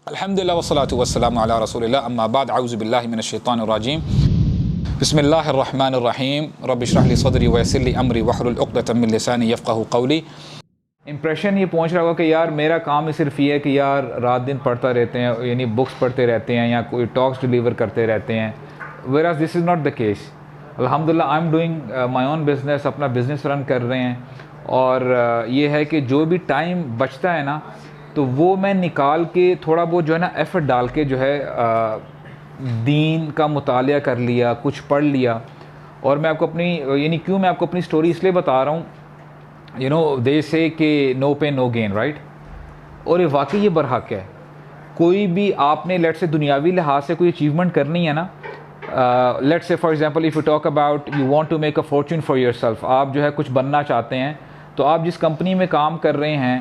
الحمدللہ والصلاۃ والسلام علی رسول اللہ اما بعد اعوذ باللہ من الشیطان الرجیم بسم اللہ الرحمن الرحیم رب اشرح لی صدری ویسر لی امری واحلل عقدۃ من لسانی یفقہوا قولی۔ امپریشن یہ پہنچ رہا ہوگا کہ یار میرا کام صرف یہ ہے کہ یار رات دن پڑھتا رہتے ہیں، یعنی بکس پڑھتے رہتے ہیں یا کوئی ٹاکس ڈلیور کرتے رہتے ہیں، whereas this is not the case۔ الحمدللہ I am doing my own business, اپنا بزنس رن کر رہے ہیں، اور یہ ہے کہ جو بھی ٹائم بچتا ہے نا تو وہ میں نکال کے تھوڑا بہت جو ہے نا ایفرٹ ڈال کے جو ہے دین کا مطالعہ کر لیا، کچھ پڑھ لیا۔ اور میں آپ کو اپنی کیوں میں آپ کو اپنی سٹوری اس لیے بتا رہا ہوں، دے سے کہ نو پین نو گین، رائٹ؟ اور یہ واقعی یہ برحق ہے۔ کوئی بھی آپ نے لیٹ سے دنیاوی لحاظ سے کوئی اچیومنٹ کرنی ہے نا، let say for example if you talk about you want to make a fortune for yourself, آپ جو ہے کچھ بننا چاہتے ہیں، تو آپ جس کمپنی میں کام کر رہے ہیں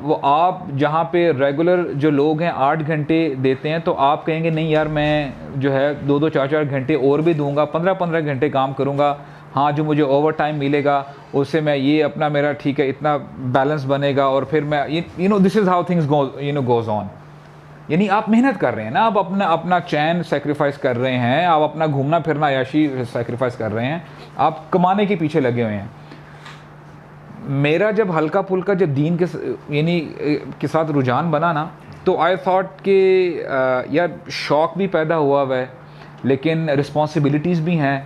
وہ آپ جہاں پہ ریگولر جو لوگ ہیں 8 گھنٹے دیتے ہیں، تو آپ کہیں گے نہیں یار میں جو ہے 2 4 گھنٹے اور بھی دوں گا، 15 گھنٹے کام کروں گا، ہاں جو مجھے اوور ٹائم ملے گا اس سے میں یہ اپنا میرا ٹھیک ہے اتنا بیلنس بنے گا، اور پھر میں this is how things goes on. یعنی آپ محنت کر رہے ہیں نا، آپ اپنا چین سیکریفائس کر رہے ہیں، آپ اپنا گھومنا پھرنا عیاشی سیکریفائس کر رہے ہیں، آپ کمانے کے پیچھے لگے ہوئے ہیں۔ میرا جب ہلکا پھلکا جب دین کے ساتھ رجحان بنا نا، تو آئی تھاٹ کہ یار شوق بھی پیدا ہوا ہے، لیکن رسپانسبلٹیز بھی ہیں،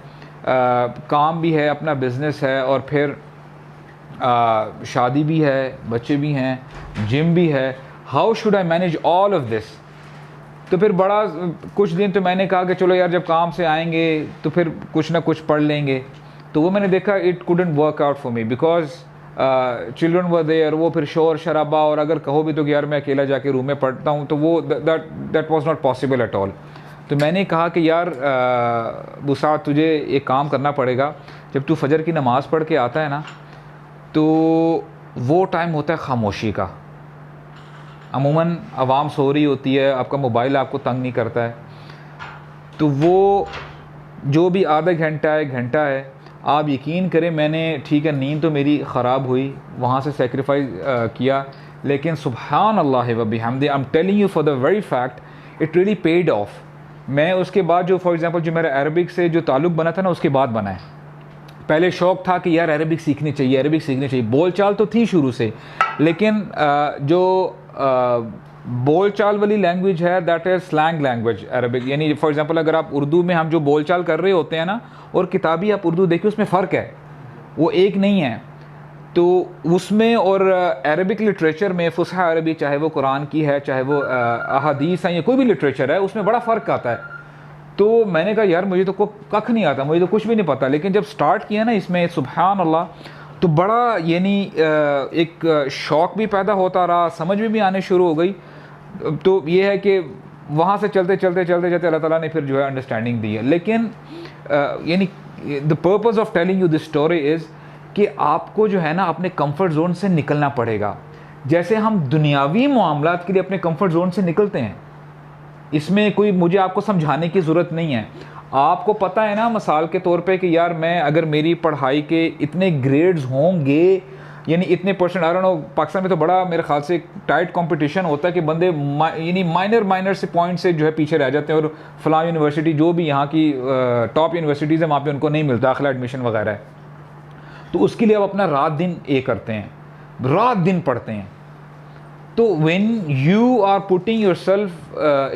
کام بھی ہے، اپنا بزنس ہے، اور پھر شادی بھی ہے، بچے بھی ہیں، جم بھی ہے، how should I manage all of this? تو پھر بڑا کچھ دن تو میں نے کہا کہ چلو یار جب کام سے آئیں گے تو پھر کچھ نہ کچھ پڑھ لیں گے، تو وہ میں نے دیکھا it couldn't work out for me because children were there, وہ پھر شور شرابہ، اور اگر کہو بھی تو کہ یار میں اکیلا جا کے روم میں پڑھتا ہوں، تو وہ that was not possible at all. تو میں نے کہا کہ یار بساط تجھے ایک کام کرنا پڑے گا، جب تو فجر کی نماز پڑھ کے آتا ہے نا تو وہ ٹائم ہوتا ہے خاموشی کا، عموماً عوام سو رہی ہوتی ہے، آپ کا موبائل آپ کو تنگ نہیں کرتا ہے، تو وہ جو بھی آدھا گھنٹہ ہے، گھنٹہ ہے، آپ یقین کریں میں نے ٹھیک ہے نیند تو میری خراب ہوئی، وہاں سے سیکریفائز کیا، لیکن سبحان اللہ و بحمدہ، I am telling you for the very fact it really paid off. میں اس کے بعد جو فار ایگزامپل جو میرا عربک سے جو تعلق بنا تھا نا، اس کے بعد بنا ہے۔ پہلے شوق تھا کہ یار عربک سیکھنی چاہیے، عربک سیکھنی چاہیے، بول چال تو تھی شروع سے، لیکن جو بول چال والی لینگویج ہے that is slang language Arabic, یعنی فار ایگزامپل اگر آپ اردو میں ہم جو بول چال کر رہے ہوتے ہیں نا، اور کتابی آپ اردو دیکھیں اس میں فرق ہے، وہ ایک نہیں ہے۔ تو اس میں اور عربک لٹریچر میں فصحی عربی، چاہے وہ قرآن کی ہے، چاہے وہ احادیث ہیں یا کوئی بھی لٹریچر ہے، اس میں بڑا فرق آتا ہے۔ تو میں نے کہا یار مجھے تو ککھ نہیں آتا، مجھے تو کچھ بھی نہیں پتا، لیکن جب سٹارٹ کیا نا اس میں سبحان اللہ، تو بڑا ایک شوق بھی پیدا ہوتا رہا، سمجھ میں بھی آنے شروع ہو گئی۔ تو یہ ہے کہ وہاں سے چلتے چلتے اللہ تعالیٰ نے پھر جو ہے انڈرسٹینڈنگ دی ہے۔ لیکن the purpose of telling you this story is کہ آپ کو جو ہے نا اپنے کمفرٹ زون سے نکلنا پڑے گا، جیسے ہم دنیاوی معاملات کے لیے اپنے کمفرٹ زون سے نکلتے ہیں۔ اس میں کوئی مجھے آپ کو سمجھانے کی ضرورت نہیں ہے، آپ کو پتہ ہے نا مثال کے طور پہ کہ یار میں اگر میری پڑھائی کے اتنے گریڈز ہوں گے، یعنی اتنے percent, I don't know, Pakistan میں تو بڑا میرے خیال سے ٹائٹ کمپٹیشن ہوتا ہے کہ بندے مائنر سے پوائنٹ سے جو ہے پیچھے رہ جاتے ہیں، اور فلاں یونیورسٹی جو بھی یہاں کی ٹاپ یونیورسٹیز ہیں وہاں پہ ان کو نہیں ملتا، داخلہ ایڈمیشن وغیرہ ہے، تو اس کے لیے آپ اپنا رات دن کرتے ہیں، رات دن پڑھتے ہیں۔ تو when you are putting yourself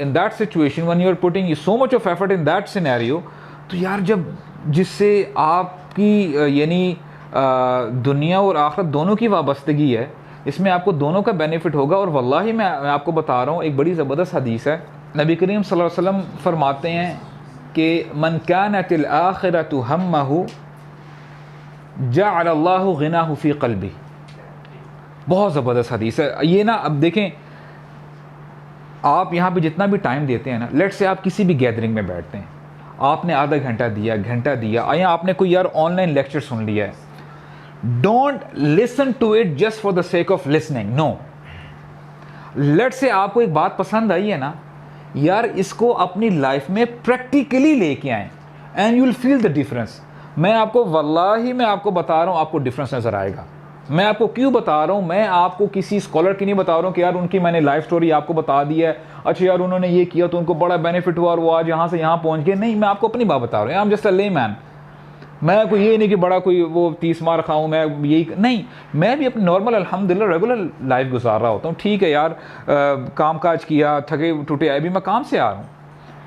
in that situation, when you are putting so much of effort in that scenario، تو یار جس سے آپ کی دنیا اور آخرت دونوں کی وابستگی ہے، اس میں آپ کو دونوں کا بینیفٹ ہوگا۔ اور واللہ میں آپ کو بتا رہا ہوں، ایک بڑی زبردست حدیث ہے، نبی کریم صلی اللہ علیہ وسلم فرماتے ہیں کہ من كانت الآخرة همه جعل اللہ غناہ فی قلبی۔ بہت زبردست حدیث ہے یہ نا۔ اب دیکھیں آپ یہاں پہ جتنا بھی ٹائم دیتے ہیں نا، لیٹ سے آپ کسی بھی گیدرنگ میں بیٹھتے ہیں، آپ نے آدھا گھنٹہ دیا، گھنٹہ دیا، یا آپ نے کوئی یار آن لائن لیکچر سن لیا ہے، don't listen to it just for the sake of listening, no. Let say آپ کو ایک بات پسند آئی ہے نا، یار اس کو اپنی لائف میں پریکٹیکلی لے کے آئیں، and you will feel the difference. میں آپ کو واللہ میں آپ کو بتا رہا ہوں، آپ کو ڈفرنس نظر آئے گا۔ میں آپ کو کیوں بتا رہا ہوں؟ میں آپ کو کسی اسکالر کی نہیں بتا رہا ہوں کہ یار ان کی میں نے لائف سٹوری آپ کو بتا دی ہے, اچھا یار انہوں نے یہ کیا تو ان کو بڑا بینیفٹ ہوا اور وہ آج یہاں سے یہاں پہنچ گئے. نہیں, میں آپ کو اپنی بات بتا رہا ہوں. I'm just a layman. میں کوئی یہ نہیں کہ بڑا کوئی وہ 30 مار کھاؤں, میں یہی نہیں, میں بھی اپنی نارمل الحمدللہ ریگولر لائف گزار رہا ہوتا ہوں. ٹھیک ہے یار, کام کاج کیا, تھکے ٹوٹے آئے, بھی میں کام سے آ رہا ہوں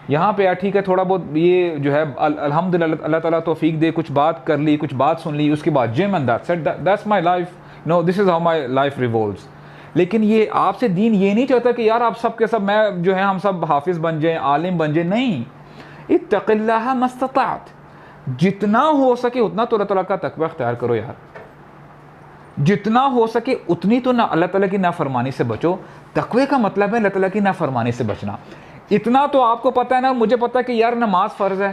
یہاں پہ یار, ٹھیک ہے تھوڑا بہت یہ جو ہے الحمدللہ اللہ تعالیٰ توفیق دے, کچھ بات کر لی, کچھ بات سن لی, اس کے بعد جم, and that's my life. No, this is how my life revolves. لیکن یہ آپ سے دین یہ نہیں چاہتا کہ یار آپ سب کے سب, میں جو ہے ہم سب حافظ بن جائیں, عالم بن جائیں. نہیں, اتق اللہ ما استطعت, جتنا ہو سکے اتنا تو اللہ تعالیٰ کا تقوی اختیار کرو یار, جتنا ہو سکے اتنی تو نہ اللہ تعالیٰ کی نافرمانی سے بچو. تقوی کا مطلب ہے اللہ تعالیٰ کی نافرمانی سے بچنا. اتنا تو آپ کو پتہ ہے نا, مجھے پتہ ہے کہ یار نماز فرض ہے,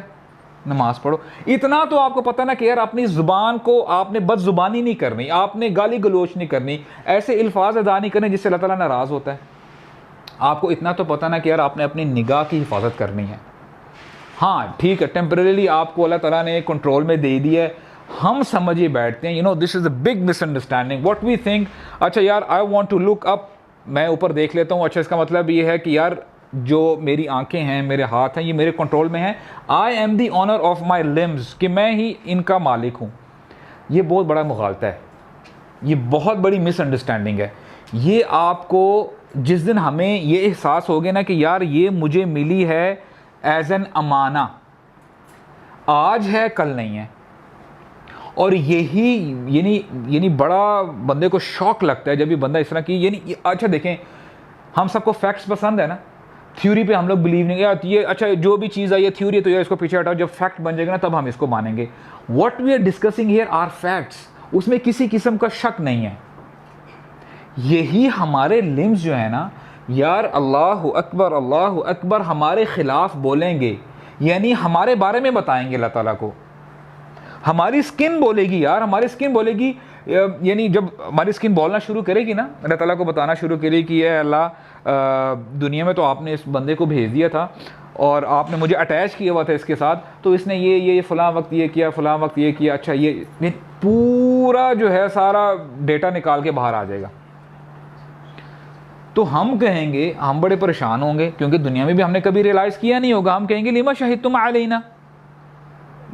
نماز پڑھو. اتنا تو آپ کو پتہ نا کہ یار اپنی زبان کو آپ نے بد زبانی نہیں کرنی, آپ نے گالی گلوچ نہیں کرنی, ایسے الفاظ ادا نہیں کرنے جس سے اللہ تعالیٰ ناراض ہوتا ہے. آپ کو اتنا تو پتہ نا کہ یار آپ نے اپنی نگاہ کی حفاظت کرنی ہے. ہاں ٹھیک ہے, ٹیمپریریلی آپ کو اللہ تعالیٰ نے کنٹرول میں دے دی ہے. ہم سمجھے بیٹھتے ہیں, this is a big misunderstanding. What we think, اچھا یار آئی وانٹ ٹو لک اپ, میں اوپر دیکھ لیتا ہوں, اچھا اس کا مطلب یہ ہے کہ یار جو میری آنکھیں ہیں, میرے ہاتھ ہیں, یہ میرے کنٹرول میں ہیں. I am the owner of my LUMS, کہ میں ہی ان کا مالک ہوں. یہ بہت بڑا مغالطہ ہے, یہ بہت بڑی مس انڈرسٹینڈنگ ہے. یہ آپ کو جس دن ہمیں یہ احساس ہو گیا نا کہ یار یہ مجھے ملی ہے ایز این امانہ, آج ہے کل نہیں ہے, اور یہی یعنی بڑا بندے کو شوق لگتا ہے جب یہ بندہ اس طرح کی, اچھا دیکھیں ہم سب کو فیکٹس پسند ہے نا, تھیوری پہ ہم لوگ بلیو نہیں, یار یہ اچھا جو بھی چیز ہے یہ تھیوری ہے تو یہ اس کو پیچھے ہٹاؤ, جب فیکٹ بن جائے گا نا تب ہم اس کو مانیں گے. What we are discussing here are facts, اس میں کسی قسم کا شک نہیں ہے. یہی ہمارے لمز جو ہے نا یار, اللہ اکبر ہمارے خلاف بولیں گے, یعنی ہمارے بارے میں بتائیں گے اللہ تعالیٰ کو. ہماری سکن بولے گی یار, ہماری سکن بولے گی, یعنی جب ہماری سکن بولنا شروع کرے گی نا, اللہ تعالیٰ کو بتانا شروع کرے کہ اے اللہ دنیا میں تو آپ نے اس بندے کو بھیج دیا تھا اور آپ نے مجھے اٹیچ کیا ہوا تھا اس کے ساتھ, تو اس نے یہ فلاں وقت یہ کیا, فلاں وقت یہ کیا, اچھا یہ پورا جو ہے سارا ڈیٹا نکال کے باہر آ جائے گا. تو ہم کہیں گے, ہم بڑے پریشان ہوں گے کیونکہ دنیا میں بھی ہم نے کبھی ریئلائز کیا نہیں ہوگا. ہم کہیں گے لما شہدتم علینا,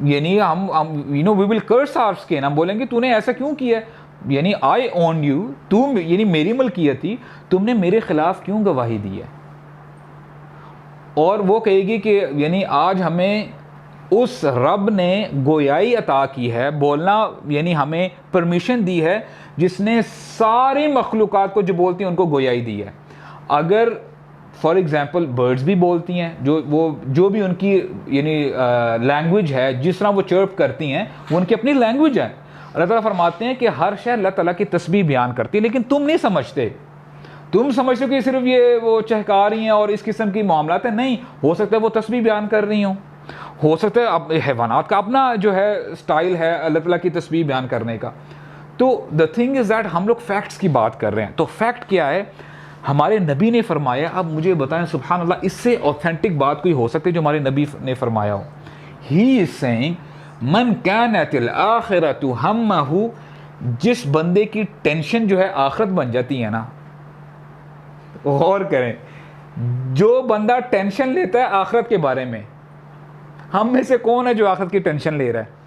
یعنی وی ول کرس آور اسکن, ہم بولیں گے تو نے ایسا کیوں کیا, یعنی آئی اون یو, یعنی میری ملکیت تھی, تم نے میرے خلاف کیوں گواہی دی ہے. اور وہ کہے گی کہ یعنی آج ہمیں اس رب نے گویائی عطا کی ہے, بولنا یعنی ہمیں پرمیشن دی ہے, جس نے ساری مخلوقات کو جو بولتی ہیں ان کو گویائی دی ہے. اگر فار ایگزامپل برڈز بھی بولتی ہیں, جو بھی ان کی یعنی لینگویج ہے, جس طرح وہ چرپ کرتی ہیں وہ ان کی اپنی لینگویج ہے. اللہ تعالیٰ فرماتے ہیں کہ ہر شے اللہ تعالیٰ کی تسبیح بیان کرتی ہے, لیکن تم نہیں سمجھتے. تم سمجھتے ہو کہ صرف یہ وہ چہکا رہی ہیں اور اس قسم کی معاملات ہیں. نہیں, ہو سکتا ہے وہ تسبیح بیان کر رہی ہوں, ہو سکتا ہے حیوانات کا اپنا جو ہے سٹائل ہے اللہ تعالیٰ کی تسبیح بیان کرنے کا. تو the thing is that ہم لوگ فیکٹس کی بات کر رہے ہیں. تو فیکٹ کیا ہے, ہمارے نبی نے فرمایا. اب مجھے بتائیں سبحان اللہ, اس سے اوتھینٹک بات کوئی ہو سکتی ہے جو ہمارے نبی نے فرمایا ہو. He is saying من كانت الآخرۃ ہمہ, جس بندے کی ٹینشن جو ہے آخرت بن جاتی ہے نا, غور کریں, جو بندہ ٹینشن لیتا ہے آخرت کے بارے میں, ہم میں سے کون ہے جو آخرت کی ٹینشن لے رہا ہے؟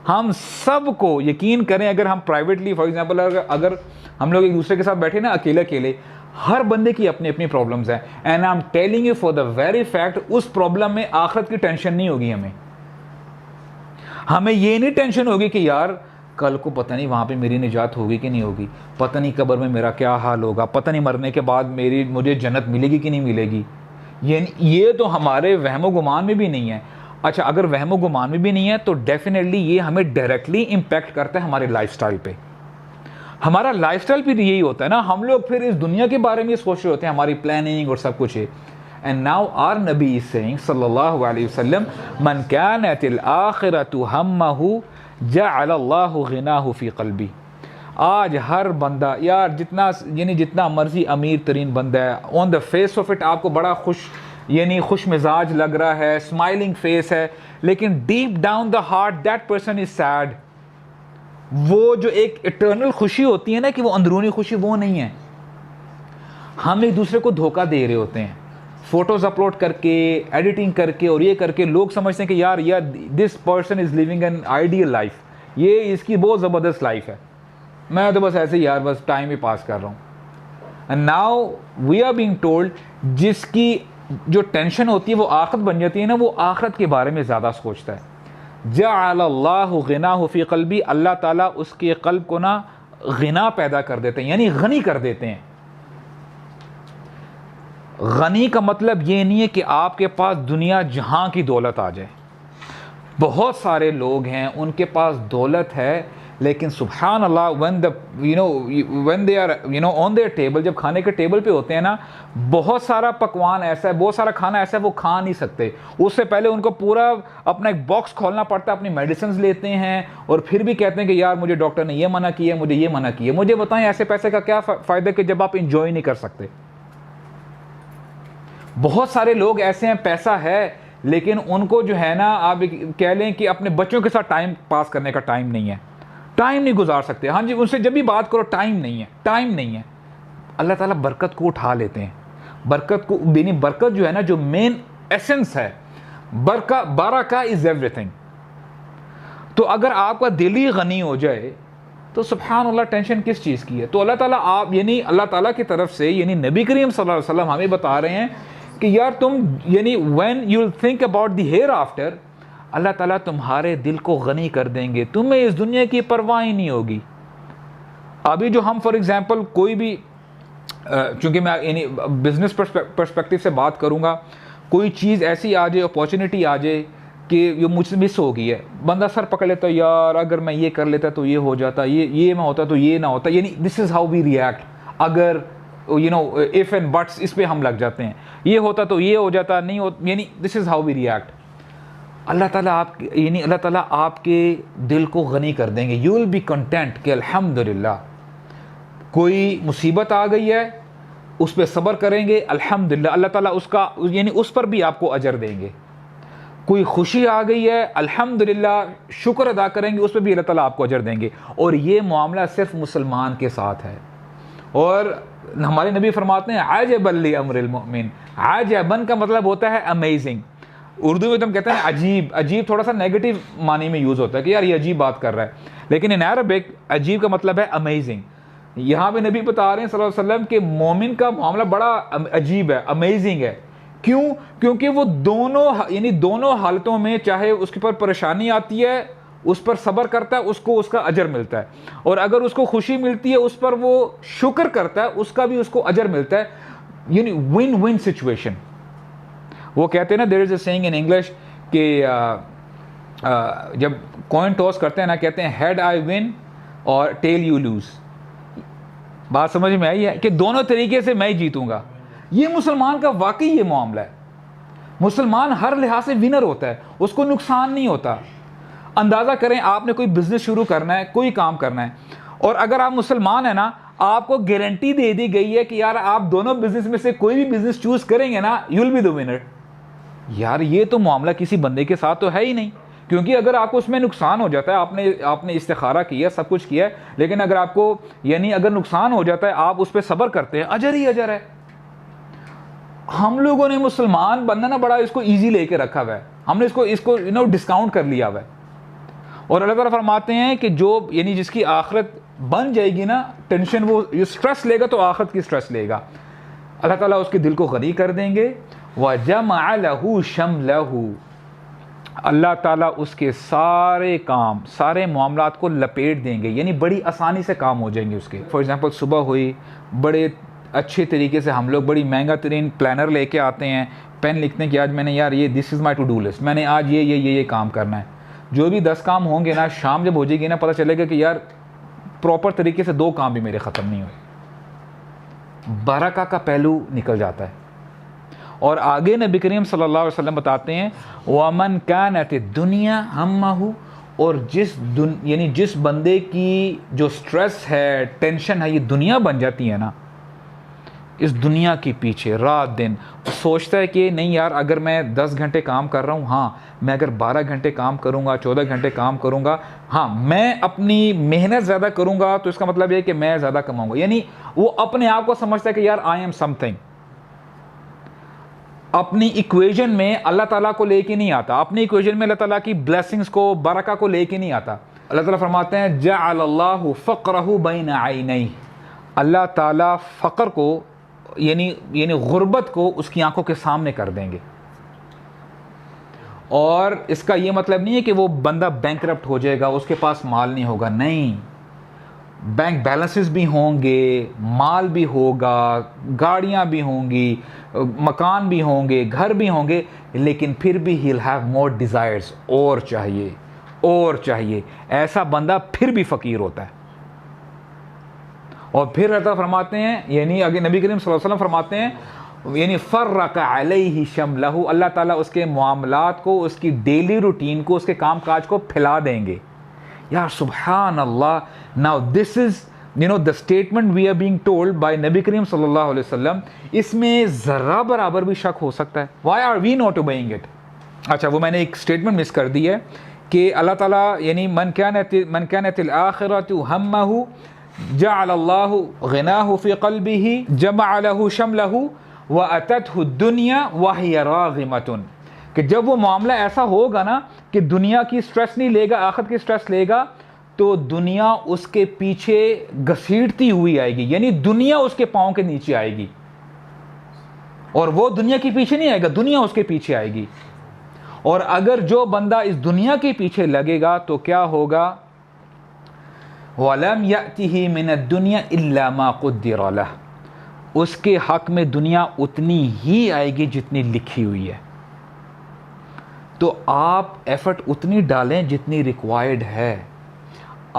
ہم سب کو یقین کریں, اگر ہم پرائیویٹلی فار ایگزامپل اگر ہم لوگ ایک دوسرے کے ساتھ بیٹھے نا اکیلے, ہر بندے کی اپنی اپنی پرابلمز ہیں. And I am telling you for the very fact, اس پرابلم میں آخرت کی ٹینشن نہیں ہوگی. ہمیں یہ نہیں ٹینشن ہوگی کہ یار کل کو پتہ نہیں وہاں پہ میری نجات ہوگی کہ نہیں ہوگی, پتہ نہیں قبر میں میرا کیا حال ہوگا, پتہ نہیں مرنے کے بعد مجھے جنت ملے گی کہ نہیں ملے گی. یہ تو ہمارے وہم و گمان میں بھی نہیں ہے. اچھا اگر وہم و گمان میں بھی نہیں ہے تو ڈیفینیٹلی یہ ہمیں ڈائریکٹلی امپیکٹ کرتا ہے ہمارے لائف سٹائل پہ. ہمارا لائف سٹائل بھی یہی ہوتا ہے نا, ہم لوگ پھر اس دنیا کے بارے میں سوچ رہے ہوتے ہیں, ہماری پلاننگ اور سب کچھ ہے. And now our Nabi is saying صلی اللہ علیہ وسلم من كانت الآخرۃ ہمہ جعل اللہ غناہ فی قلبی. آج ہر بندہ یار جتنا مرضی امیر ترین بندہ ہے, آن دا فیس آف اٹ آپ کو بڑا خوش مزاج لگ رہا ہے, اسمائلنگ فیس ہے, لیکن deep down the heart that person is sad. وہ جو ایک اٹرنل خوشی ہوتی ہے نا کہ وہ اندرونی خوشی، وہ نہیں ہے. ہم ایک دوسرے کو دھوکہ دے رہے ہوتے ہیں فوٹوز اپلوڈ کر کے، ایڈیٹنگ کر کے اور یہ کر کے. لوگ سمجھتے ہیں کہ یار this person is living an ideal life, یہ اس کی بہت زبردست لائف ہے، میں تو بس ایسے ہی یار بس ٹائم ہی پاس کر رہا ہوں. And now we are being told جس کی جو ٹینشن ہوتی ہے وہ آخرت بن جاتی ہے نا، وہ آخرت کے بارے میں زیادہ سوچتا ہے. جعل اللہ غناہ فی قلبی، اللہ تعالیٰ اس کے قلب کو نا غنا پیدا کر دیتے ہیں، یعنی غنی کر دیتے ہیں. غنی کا مطلب یہ نہیں ہے کہ آپ کے پاس دنیا جہاں کی دولت آ جائے. بہت سارے لوگ ہیں ان کے پاس دولت ہے لیکن سبحان اللہ when they are on their table، جب کھانے کے ٹیبل پہ ہوتے ہیں نا، بہت سارا پکوان ایسا ہے، بہت سارا کھانا ایسا ہے وہ کھا نہیں سکتے. اس سے پہلے ان کو پورا اپنا ایک باکس کھولنا پڑتا ہے، اپنی میڈیسنز لیتے ہیں اور پھر بھی کہتے ہیں کہ یار مجھے ڈاکٹر نے یہ منع کیا، مجھے یہ منع کیا. مجھے بتائیں ایسے پیسے کا کیا فائدہ کہ جب آپ انجوائے نہیں کر سکتے. بہت سارے لوگ ایسے ہیں، پیسہ ہے لیکن ان کو جو ہے نا آپ کہہ لیں کہ اپنے بچوں کے ساتھ ٹائم پاس کرنے کا ٹائم نہیں ہے، ٹائم نہیں گزار سکتے. ہاں جی، ان سے جب بھی بات کرو ٹائم نہیں ہے. اللہ تعالیٰ برکت کو اٹھا لیتے ہیں. برکت کو یعنی برکت جو ہے نا، جو مین ایسنس ہے، برکہ از ایوری تھنگ. تو اگر آپ کا دل ہی غنی ہو جائے تو سبحان اللہ ٹینشن کس چیز کی ہے. تو اللہ تعالیٰ اللہ تعالیٰ کی طرف سے نبی کریم صلی اللہ علیہ وسلم ہمیں بتا رہے ہیں کہ یار تم when you'll think about the hereafter، اللہ تعالیٰ تمہارے دل کو غنی کر دیں گے، تمہیں اس دنیا کی پرواہ ہی نہیں ہوگی. ابھی جو ہم فار ایگزامپل کوئی بھی چونکہ میں بزنس پرسپیکٹیو سے بات کروں گا، کوئی چیز ایسی آ جائے، اپارچونیٹی آ جائے کہ یہ مجھ سے مس ہو گئی ہے، بندہ سر پکڑ لیتا ہے، یار اگر میں یہ کر لیتا تو یہ ہو جاتا، یہ میں ہوتا تو یہ نہ ہوتا. دس از ہاؤ وی ریئیکٹ. اگر if and buts اس پہ ہم لگ جاتے ہیں، یہ ہوتا تو یہ ہو جاتا، نہیں ہوتا، دس از ہاؤ وی ریئیکٹ. اللہ تعالیٰ آپ کے دل کو غنی کر دیں گے. یو ول بی کنٹینٹ کہ الحمدللہ کوئی مصیبت آ گئی ہے اس پہ صبر کریں گے، الحمدللہ اللہ تعالیٰ اس پر بھی آپ کو اجر دیں گے. کوئی خوشی آ گئی ہے، الحمدللہ شکر ادا کریں گے، اس پہ بھی اللہ تعالیٰ آپ کو اجر دیں گے. اور یہ معاملہ صرف مسلمان کے ساتھ ہے. اور ہمارے نبی فرماتے ہیں عجبا لامر المؤمن. عجباً کا مطلب ہوتا ہے امیزنگ. اردو میں تو ہم کہتے ہیں عجیب تھوڑا سا نیگیٹو معنی میں یوز ہوتا ہے کہ یار یہ عجیب بات کر رہا ہے، لیکن ان عربک عجیب کا مطلب ہے امیزنگ. یہاں پہ نبی بتا رہے ہیں صلی اللہ علیہ وسلم کہ مومن کا معاملہ بڑا عجیب ہے، امیزنگ ہے. کیوں؟ کیونکہ وہ دونوں حالتوں میں، چاہے اس کے اوپر پریشانی آتی ہے اس پر صبر کرتا ہے، اس کو اس کا اجر ملتا ہے، اور اگر اس کو خوشی ملتی ہے اس پر وہ شکر کرتا ہے، اس کا بھی اس کو اجر ملتا ہے. One one situation. وہ کہتے ہیں نا، دیر is a seeing in English کہ جب کوئن ٹاس کرتے ہیں نا، کہتے ہیں ہیڈ آئی ون اور ٹیل یو لوز. بات سمجھ میں آئی ہے کہ دونوں طریقے سے میں ہی جیتوں گا. یہ مسلمان کا واقعی یہ معاملہ ہے. مسلمان ہر لحاظ سے ونر ہوتا ہے، اس کو نقصان نہیں ہوتا. اندازہ کریں آپ نے کوئی بزنس شروع کرنا ہے، کوئی کام کرنا ہے، اور اگر آپ مسلمان ہیں نا، آپ کو گارنٹی دے دی گئی ہے کہ یار آپ دونوں بزنس میں سے کوئی بھی بزنس چوز کریں گے نا، you will be the winner. یار یہ تو معاملہ کسی بندے کے ساتھ تو ہے ہی نہیں، کیونکہ اگر آپ کو اس میں نقصان ہو جاتا ہے، آپ نے استخارہ کیا، سب کچھ کیا ہے، لیکن اگر آپ کو اگر نقصان ہو جاتا ہے، آپ اس پہ صبر کرتے ہیں، اجر ہی اجر ہے. ہم لوگوں نے مسلمان بننا نا بڑا اس کو ایزی لے کے رکھا ہوا ہے. ہم نے اس کو ڈسکاؤنٹ کر لیا ہوا ہے. اور اللہ تعالیٰ فرماتے ہیں کہ جو جس کی آخرت بن جائے گی نا، ٹینشن وہ سٹریس لے گا تو آخرت کی سٹریس لے گا. اللہ تعالیٰ اس کے دل کو غنی کر دیں گے. وَجَمَعَ لَهُ شَمْلَهُ، اللہ تعالیٰ اس کے سارے کام، سارے معاملات کو لپیٹ دیں گے، بڑی آسانی سے کام ہو جائیں گے اس کے. فار ایگزامپل صبح ہوئی، بڑے اچھے طریقے سے ہم لوگ بڑی مہنگا ترین پلانر لے کے آتے ہیں، پین لکھتے ہیں کہ آج میں نے یار دس از مائی ٹو ڈو لسٹ، میں نے آج یہ کام کرنا ہے. جو بھی 10 کام ہوں گے نا، شام جب ہو جائے گی نا، پتہ چلے گا کہ یار پراپر طریقے سے 2 کام بھی میرے ختم نہیں ہوئے. برکہ کا پہلو نکل جاتا ہے. اور آگے نبی کریم صلی اللہ علیہ وسلم بتاتے ہیں وَمَنْ كَانَتِ الدُّنْيَا هَمَّهُ، اور جس بندے کی جو سٹریس ہے، ٹینشن ہے، یہ دنیا بن جاتی ہے نا، اس دنیا کے پیچھے رات دن سوچتا ہے کہ نہیں یار اگر میں 10 گھنٹے کام کر رہا ہوں، ہاں میں اگر 12 گھنٹے کام کروں گا، 14 گھنٹے کام کروں گا، ہاں میں اپنی محنت زیادہ کروں گا تو اس کا مطلب یہ ہے کہ میں زیادہ کماؤں گا. یعنی وہ اپنے آپ کو سمجھتا ہے کہ یار آئی ایم سم تھنگ. اپنی ایکویژن میں اللہ تعالیٰ کو لے کے نہیں آتا، اپنی ایکویژن میں اللہ تعالیٰ کی بلیسنگز کو، برکہ کو لے کے نہیں آتا. اللہ تعالیٰ فرماتے ہیں جعل اللہ فقرہ بین عینیہ، اللہ تعالیٰ فقر کو یعنی غربت کو اس کی آنکھوں کے سامنے کر دیں گے. اور اس کا یہ مطلب نہیں ہے کہ وہ بندہ بینکرپٹ ہو جائے گا، اس کے پاس مال نہیں ہوگا، نہیں، بینک بیلنسز بھی ہوں گے، مال بھی ہوگا، گاڑیاں بھی ہوں گی، مکان بھی ہوں گے، گھر بھی ہوں گے، لیکن پھر بھی he'll have more desires، اور چاہیے اور چاہیے. ایسا بندہ پھر بھی فقیر ہوتا ہے. اور پھر اللہ فرماتے ہیں، یعنی اگر نبی کریم صلی اللہ علیہ وسلم فرماتے ہیں یعنی فرق علیہ شملہ، اللہ تعالیٰ اس کے معاملات کو، اس کی ڈیلی روٹین کو، اس کے کام کاج کو پھیلا دیں گے. یا سبحان اللہ. Now this is the statement we are being told by نبی کریم صلی اللہ علیہ وسلم. اس میں ذرا برابر بھی شک ہو سکتا ہے. Why are we not obeying it؟ اچھا وہ میں نے ایک اسٹیٹمنٹ مس کر دی ہے کہ اللہ تعالیٰ یعنی من كانت الآخرۃ ہمہ جعل اللہ غناہ فی قلبہ جمع له شملہ واتته الدنیا وہی راغمۃ، کہ جب وہ معاملہ ایسا ہوگا نا کہ دنیا کی سٹریس نہیں لے گا، آخرت کی سٹریس لے گا، تو دنیا اس کے پیچھے گھسیٹتی ہوئی آئے گی. یعنی دنیا اس کے پاؤں کے نیچے آئے گی، اور وہ دنیا کے پیچھے نہیں آئے گا، دنیا اس کے پیچھے آئے گی. اور اگر جو بندہ اس دنیا کے پیچھے لگے گا تو کیا ہوگا؟ وَلَمْ يَأْتِهِ مِنَ الدُّنْيَا إِلَّا مَا قُدِّرَ لَهُ، اس کے حق میں دنیا اتنی ہی آئے گی جتنی لکھی ہوئی ہے. تو آپ ایفرٹ اتنی ڈالیں جتنی ریکوائرڈ ہے.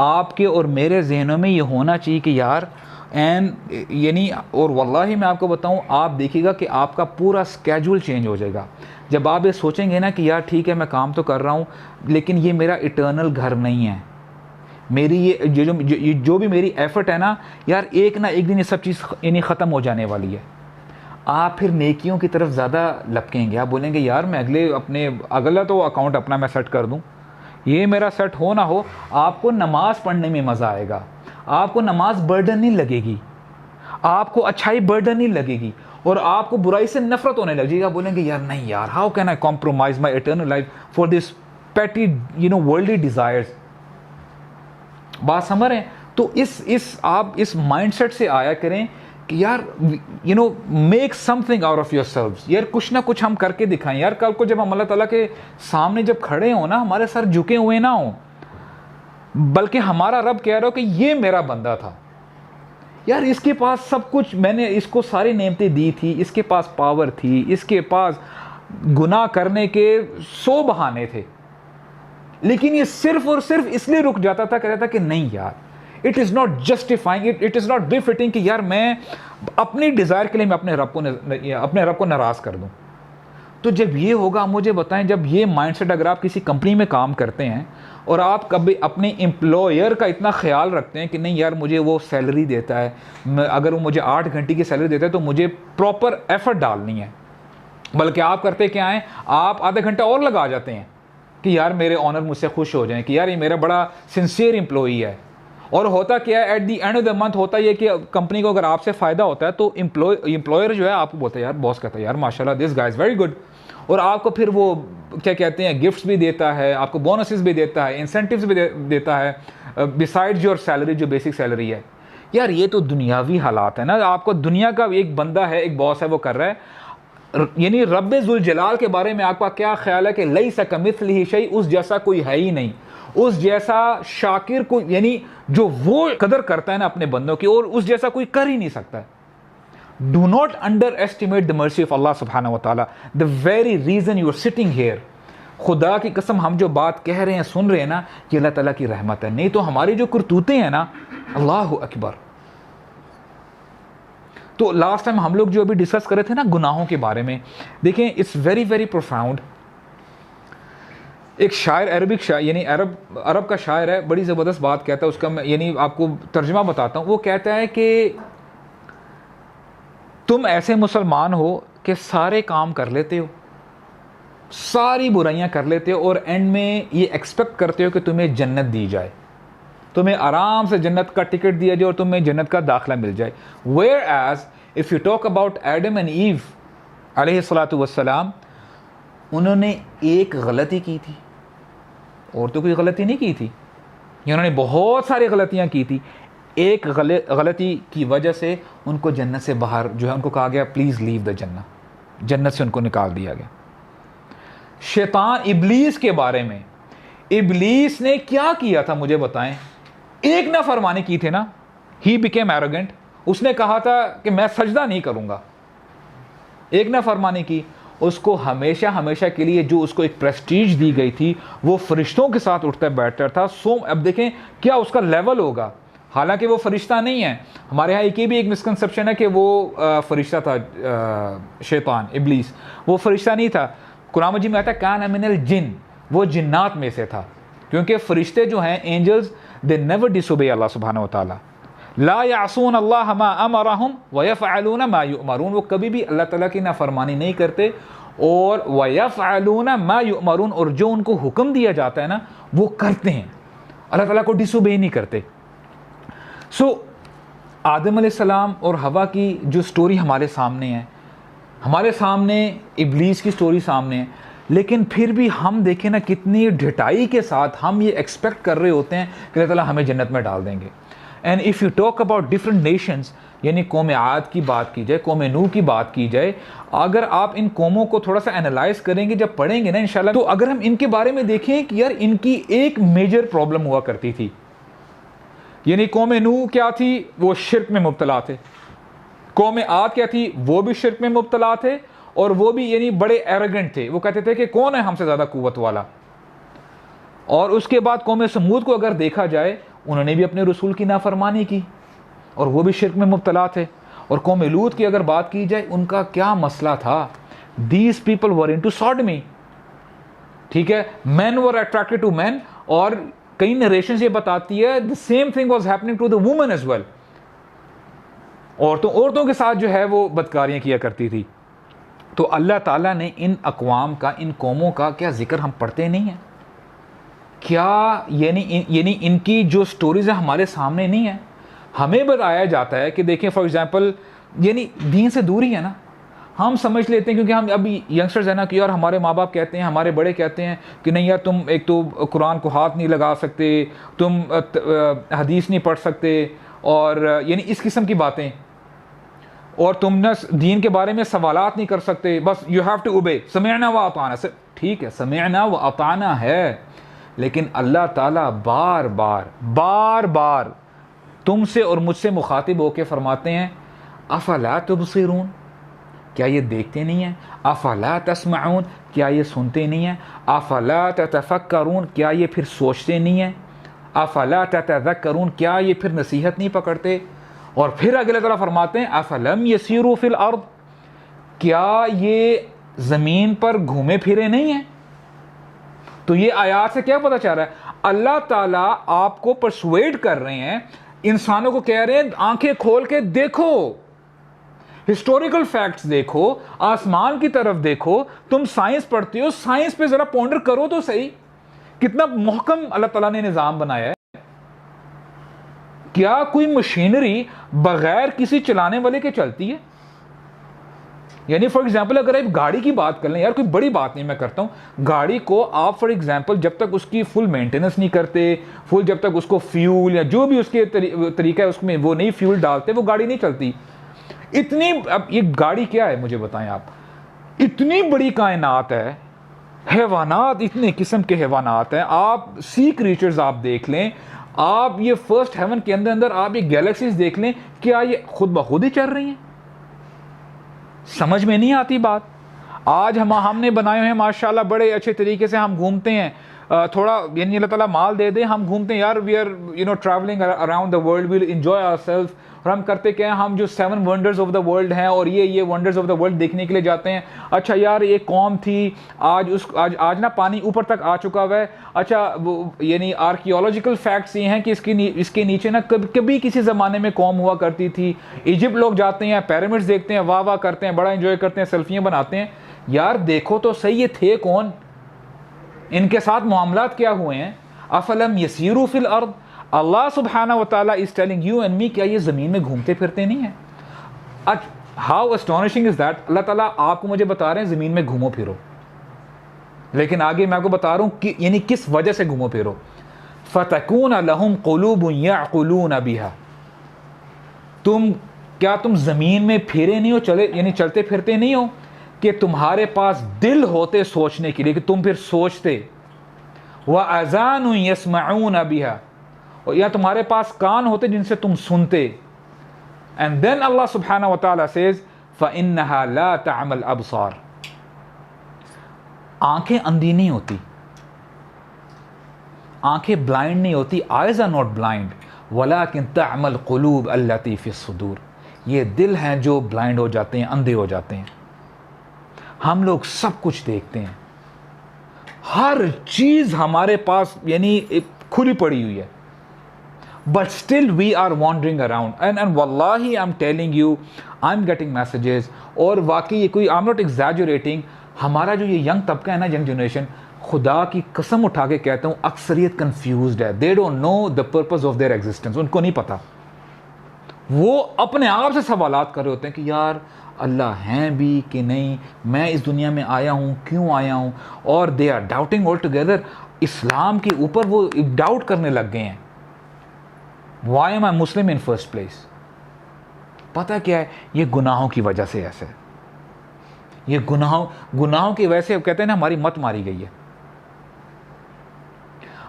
آپ کے اور میرے ذہنوں میں یہ ہونا چاہیے کہ یار یعنی اور واللہ میں آپ کو بتاؤں، آپ دیکھیے گا کہ آپ کا پورا سکیجول چینج ہو جائے گا جب آپ یہ سوچیں گے نا کہ یار ٹھیک ہے میں کام تو کر رہا ہوں لیکن یہ میرا ایٹرنل گھر نہیں ہے. میری یہ جو بھی میری ایفرٹ ہے نا یار ایک نہ ایک دن یہ سب چیز یعنی ختم ہو جانے والی ہے. آپ پھر نیکیوں کی طرف زیادہ لپکیں گے. آپ بولیں گے یار میں اگلا تو اکاؤنٹ اپنا میں سیٹ کر دوں، یہ میرا سیٹ ہو نہ ہو. آپ کو نماز پڑھنے میں مزہ آئے گا، آپ کو نماز برڈن نہیں لگے گی، آپ کو اچھائی برڈن نہیں لگے گی، اور آپ کو برائی سے نفرت ہونے لگے گا. بولیں گے یار نہیں یار، how can I compromise my eternal life for this پیٹی ورلڈلی ڈیزائرز. بات سمجھ رہے ہیں؟ تو آپ اس مائنڈ سیٹ سے آیا کریں کہ یار make some thing out of your سیلفز. یار کچھ نہ کچھ ہم کر کے دکھائیں. یار کل کو جب ہم اللہ تعالیٰ کے سامنے جب کھڑے ہوں نا، ہمارے سر جھکے ہوئے نہ ہوں، بلکہ ہمارا رب کہہ رہا ہو کہ یہ میرا بندہ تھا یار، اس کے پاس سب کچھ، میں نے اس کو ساری نعمتیں دی تھی، اس کے پاس پاور تھی، اس کے پاس گناہ کرنے کے 100 بہانے تھے، لیکن یہ صرف اور صرف اس لیے رک جاتا تھا، کہتا تھا کہ نہیں یار it is not justifying, it is not befitting کہ یار میں اپنی ڈیزائر کے لیے میں اپنے رب کو ناراض کر دوں. تو جب یہ ہوگا مجھے بتائیں، جب یہ مائنڈ سیٹ اگر آپ کسی کمپنی میں کام کرتے ہیں اور آپ کبھی اپنے امپلائر کا اتنا خیال رکھتے ہیں کہ نہیں یار مجھے وہ سیلری دیتا ہے، اگر وہ مجھے 8 گھنٹے کی سیلری دیتا ہے تو مجھے پراپر ایفرٹ ڈالنی ہے، بلکہ آپ کرتے کیا ہیں، آپ آدھا گھنٹہ اور لگا جاتے ہیں کہ یار میرے آنر مجھ سے خوش ہو جائیں کہ یار یہ میرا بڑا سنسیئر امپلائی ہے. اور ہوتا کیا ہے، at the end of the month ہوتا یہ کہ کمپنی کو اگر آپ سے فائدہ ہوتا ہے تو امپلائر جو ہے آپ کو بولتا ہے، یار باس کہتا ہے یار ماشاءاللہ دس گائے از ویری گڈ، اور آپ کو پھر وہ کیا کہتے ہیں گفٹس بھی دیتا ہے، آپ کو بونسز بھی دیتا ہے، انسینٹیوز بھی دیتا ہے بسائڈ یور سیلری جو بیسک سیلری ہے. یار یہ تو دنیاوی حالات ہے نا. آپ کو دنیا کا ایک بندہ ہے، ایک باس ہے، وہ کر رہا ہے. یعنی رب ذوالجلال کے بارے میں آپ کا کیا خیال ہے کہ لیس کمثلہ شیء، اس جیسا کوئی ہے ہی نہیں، اس جیسا شاکر کو، یعنی جو وہ قدر کرتا ہے نا اپنے بندوں کی، اور اس جیسا کوئی کر ہی نہیں سکتا ہے. Do not underestimate the mercy of Allah subhanahu wa ta'ala. The very reason you are sitting here، خدا کی قسم ہم جو بات کہہ رہے ہیں سن رہے ہیں نا، یہ اللہ تعالیٰ کی رحمت ہے. نہیں تو ہماری جو کرتوتیں ہیں نا، اللہ اکبر. تو لاسٹ ٹائم ہم لوگ جو ابھی ڈسکس کر رہے تھے نا گناہوں کے بارے میں، دیکھیں اٹس ویری ویری پروفاؤنڈ. ایک شاعر، عربک شاعر، یعنی عرب کا شاعر ہے، بڑی زبردست بات کہتا ہے. اس کا میں یعنی آپ کو ترجمہ بتاتا ہوں. وہ کہتا ہے کہ تم ایسے مسلمان ہو کہ سارے کام کر لیتے ہو, ساری برائیاں کر لیتے ہو, اور اینڈ میں یہ ایکسپیکٹ کرتے ہو کہ تمہیں جنت دی جائے, تمہیں آرام سے جنت کا ٹکٹ دیا جائے اور تمہیں جنت کا داخلہ مل جائے. Where as if you talk about Adam and ایو علیہ الصلاۃ والسلام, انہوں نے ایک غلطی کی تھی, اور تو کوئی غلطی نہیں کی تھی, انہوں نے بہت ساری غلطیاں کی تھی. ایک غلطی کی وجہ سے ان کو جنت سے باہر جو ہے ان کو کہا گیا پلیز لیو دا جنہ, جنت سے ان کو نکال دیا گیا. شیطان ابلیس کے بارے میں, ابلیس نے کیا کیا تھا مجھے بتائیں؟ ایک نافرمانی کی تھی نا, ہی بیکیم ایروگنٹ, اس نے کہا تھا کہ میں سجدہ نہیں کروں گا. ایک نافرمانی کی, اس کو ہمیشہ ہمیشہ کے لیے جو اس کو ایک پریسٹیج دی گئی تھی وہ فرشتوں کے ساتھ اٹھتا بیٹھتا تھا. اب دیکھیں کیا اس کا لیول ہوگا, حالانکہ وہ فرشتہ نہیں ہے. ہمارے یہاں یہ بھی ایک مسکنسیپشن ہے کہ وہ فرشتہ تھا, شیطان ابلیس وہ فرشتہ نہیں تھا. قرآن مجید میں آتا ہے کان من الجن, وہ جنات میں سے تھا, کیونکہ فرشتے جو ہیں اینجلز دے نیور ڈسوبے اللہ سبحانہ و تعالیٰ. لا یعصون اللہ ما امرہم ویفعلون ما یؤمرون, وہ کبھی بھی اللہ تعالیٰ کی نافرمانی نہیں کرتے, اور ویفعلون ما یؤمرون, اور جو ان کو حکم دیا جاتا ہے نا وہ کرتے ہیں, اللہ تعالیٰ کو ڈسوبے نہیں کرتے. آدم علیہ السلام اور حوا کی جو سٹوری ہمارے سامنے ہے, ہمارے سامنے ابلیس کی سٹوری سامنے ہے, لیکن پھر بھی ہم دیکھیں نا کتنی ڈھٹائی کے ساتھ ہم یہ ایکسپیکٹ کر رہے ہوتے ہیں کہ اللہ تعالیٰ ہمیں جنت میں ڈال دیں گے. And if you talk about different nations, یعنی قوم عاد کی بات کی جائے, قوم نوح کی بات کی جائے, اگر آپ ان قوموں کو تھوڑا سا انالائز کریں گے, جب پڑھیں گے نا انشاءاللہ, تو اگر ہم ان کے بارے میں دیکھیں کہ یار ان کی ایک میجر پرابلم ہوا کرتی تھی. یعنی قوم نوح کیا تھی, وہ شرک میں مبتلا تھے. قوم عاد کیا تھی, وہ بھی شرک میں مبتلا تھے, اور وہ بھی یعنی بڑے ایروگنٹ تھے, وہ کہتے تھے کہ کون ہے ہم سے زیادہ قوت والا. اور اس کے بعد قوم سمود کو اگر دیکھا جائے, انہوں نے بھی اپنے رسول کی نافرمانی کی اور وہ بھی شرک میں مبتلا تھے. اور قوم لوط کی اگر بات کی جائے, ان کا کیا مسئلہ تھا, these people were into sodomy, ٹھیک ہے, مین ور اٹریکٹڈ ٹو مین, اور کئی نریشنز یہ بتاتی ہے the same thing was happening to the woman as well. عورتوں کے ساتھ جو ہے وہ بدکاریاں کیا کرتی تھی. تو اللہ تعالیٰ نے ان اقوام کا, ان قوموں کا کیا ذکر ہم پڑھتے نہیں ہیں کیا؟ یعنی ان کی جو سٹوریز ہیں ہمارے سامنے نہیں ہیں. ہمیں بتایا جاتا ہے کہ دیکھیں فار ایگزامپل, یعنی دین سے دوری ہے نا, ہم سمجھ لیتے ہیں کیونکہ ہم ابھی ینگسٹرز ہیں نا کہ یار ہمارے ماں باپ کہتے ہیں, ہمارے بڑے کہتے ہیں کہ نہیں یار تم ایک تو قرآن کو ہاتھ نہیں لگا سکتے, تم حدیث نہیں پڑھ سکتے, اور یعنی اس قسم کی باتیں, اور تم نے دین کے بارے میں سوالات نہیں کر سکتے, بس یو ہیو ٹو اوبے, سمعنا و اطعنا. ٹھیک ہے, سمعنا و اطعنا ہے, لیکن اللہ تعالیٰ بار بار تم سے اور مجھ سے مخاطب ہو کے فرماتے ہیں افلا تبصرون, کیا یہ دیکھتے نہیں ہیں؟ افلا تسمعون, کیا یہ سنتے نہیں ہیں؟ افلا تتفکرون, کیا یہ پھر سوچتے نہیں ہیں؟ افلا تتذکرون, کیا یہ پھر نصیحت نہیں پکڑتے؟ اور پھر اگلے طرح فرماتے ہیں افلم یسیروا فی الارض, کیا یہ زمین پر گھومے پھرے نہیں ہیں؟ تو یہ آیات سے کیا پتہ چل رہا ہے؟ اللہ تعالیٰ آپ کو پرسویڈ کر رہے ہیں, انسانوں کو کہہ رہے ہیں آنکھیں کھول کے دیکھو, ہسٹوریکل فیکٹس دیکھو, آسمان کی طرف دیکھو. تم سائنس پڑھتے ہو, سائنس پہ ذرا پونڈر کرو تو صحیح, کتنا محکم اللہ تعالیٰ نے نظام بنایا ہے. کیا کوئی مشینری بغیر کسی چلانے والے کے چلتی ہے؟ یعنی فار ایگزامپل اگر آپ گاڑی کی بات کر لیں, یار کوئی بڑی بات نہیں میں کرتا ہوں, گاڑی کو آپ فار ایگزامپل جب تک اس کی فل مینٹیننس نہیں کرتے, جب تک اس کو فیول یا جو بھی اس کے طریقہ ہے اس میں وہ نہیں فیول ڈالتے, وہ گاڑی نہیں چلتی. اب یہ گاڑی کیا ہے مجھے بتائیں آپ, اتنی بڑی کائنات ہے, حیوانات, اتنے قسم کے حیوانات ہیں, آپ سی کریچرز آپ دیکھ لیں, آپ یہ فرسٹ ہیون کے اندر آپ یہ گیلیکسیز دیکھ لیں, کیا یہ خود بخود ہی چل رہی ہیں؟ سمجھ میں نہیں آتی بات. آج ہم نے بنائے ہوئے ہیں ماشاءاللہ بڑے اچھے طریقے سے, ہم گھومتے ہیں, تھوڑا یعنی اللہ تعالیٰ مال دے دے, ہم گھومتے ہیں یار, we are travelling around the world, we'll enjoy our self, اور ہم کرتے کیا ہیں, ہم جو 7 ونڈرز آف دا ورلڈ ہیں اور یہ ونڈرز آف دا ورلڈ دیکھنے کے لیے جاتے ہیں. اچھا یار ایک قوم تھی, آج نا پانی اوپر تک آ چکا ہوا ہے. اچھا یعنی آرکیولوجیکل فیکٹس یہ ہیں کہ اس کے نیچے نا کبھی کسی زمانے میں قوم ہوا کرتی تھی. ایجپٹ لوگ جاتے ہیں, پیرامڈز دیکھتے ہیں, واہ واہ کرتے ہیں, بڑا انجوائے کرتے ہیں, سیلفیاں بناتے ہیں. یار دیکھو تو صحیح یہ تھے کون, ان کے ساتھ معاملات کیا ہوئے ہیں. افلم یسیروا فی الارض, اللہ سبحانہ و تعالیٰ is telling you and me, کیا یہ زمین میں گھومتے پھرتے نہیں ہیں؟ ہاؤ اسٹونشنگ از دیٹ, اللہ تعالیٰ آپ کو مجھے بتا رہے ہیں زمین میں گھومو پھرو, لیکن آگے میں آپ کو بتا رہا ہوں کہ یعنی کس وجہ سے گھومو پھرو. فَتَكُونَ لَهُمْ قُلُوبٌ يَعْقُلُونَ بِهَا, کیا تم زمین میں پھرے نہیں ہو, یعنی چلتے پھرتے نہیں ہو کہ تمہارے پاس دل ہوتے سوچنے کے لیے کہ تم پھر سوچتے. وَأَذَانٌ يَسْمَعُونَ بِهَا, اور یا تمہارے پاس کان ہوتے جن سے تم سنتے. And then Allah subhanahu wa ta'ala says فَإِنَّهَا لَا تَعْمَى الْأَبْصَارِ, آنکھیں اندھی نہیں ہوتی, آنکھیں بلائنڈ نہیں ہوتی, eyes are not blind, وَلَكِنْ تَعْمَى الْقُلُوبُ الَّتِي فِي الصُّدُورِ, یہ دل ہیں جو بلائنڈ ہو جاتے ہیں, اندھے ہو جاتے ہیں. ہم لوگ سب کچھ دیکھتے ہیں, ہر چیز ہمارے پاس یعنی کھلی پڑی ہوئی ہے, but still we are wandering around and wallahi I'm telling you I'm getting messages, اور واقعی یہ کوئی I'm not exaggerating, ہمارا جو یہ ینگ طبقہ ہے نا, ینگ جنریشن, خدا کی قسم اٹھا کے کہتا ہوں اکثریت کنفیوزڈ ہے. they don't know the purpose of their existence, ان کو نہیں پتا. وہ اپنے آپ سے سوالات کر رہے ہوتے ہیں کہ یار اللہ ہیں بھی کہ نہیں, میں اس دنیا میں آیا ہوں, کیوں آیا ہوں, اور they are doubting altogether. اسلام کے اوپر وہ ڈاؤٹ کرنے لگ گئے ہیں. Why am I Muslim in first place? پتہ کیا ہے, یہ گناہوں کی وجہ سے ایسے, یہ گناہوں کی وجہ سے کہتے ہیں نا ہماری مت ماری گئی ہے.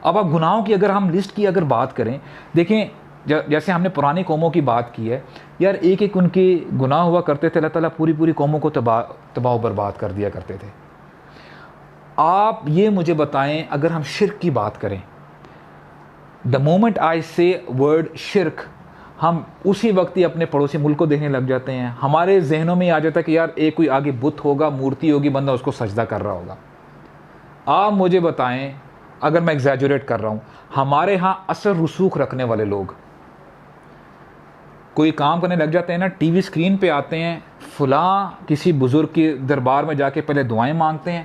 اب آپ گناہوں کی اگر ہم لسٹ کی اگر بات کریں, دیکھیں جیسے ہم نے پرانی قوموں کی بات کی ہے, یار ایک ایک ان کے گناہ ہوا کرتے تھے, اللہ تعالیٰ پوری قوموں کو تباہ و برباد کر دیا کرتے تھے. آپ یہ مجھے بتائیں, اگر ہم شرک کی بات کریں, the moment I say word شرک, ہم اسی وقت ہی اپنے پڑوسی ملک کو دیکھنے لگ جاتے ہیں. ہمارے ذہنوں میں آ جاتا ہے کہ یار ایک کوئی آگے بت ہوگا, مورتی ہوگی, بندہ اس کو سجدہ کر رہا ہوگا. آپ مجھے بتائیں, اگر میں ایگزیجوریٹ کر رہا ہوں, ہمارے ہاں اثر رسوخ رکھنے والے لوگ کوئی کام کرنے لگ جاتے ہیں نا, ٹی وی اسکرین پہ آتے ہیں, فلاں کسی بزرگ کے دربار میں جا کے پہلے دعائیں مانگتے ہیں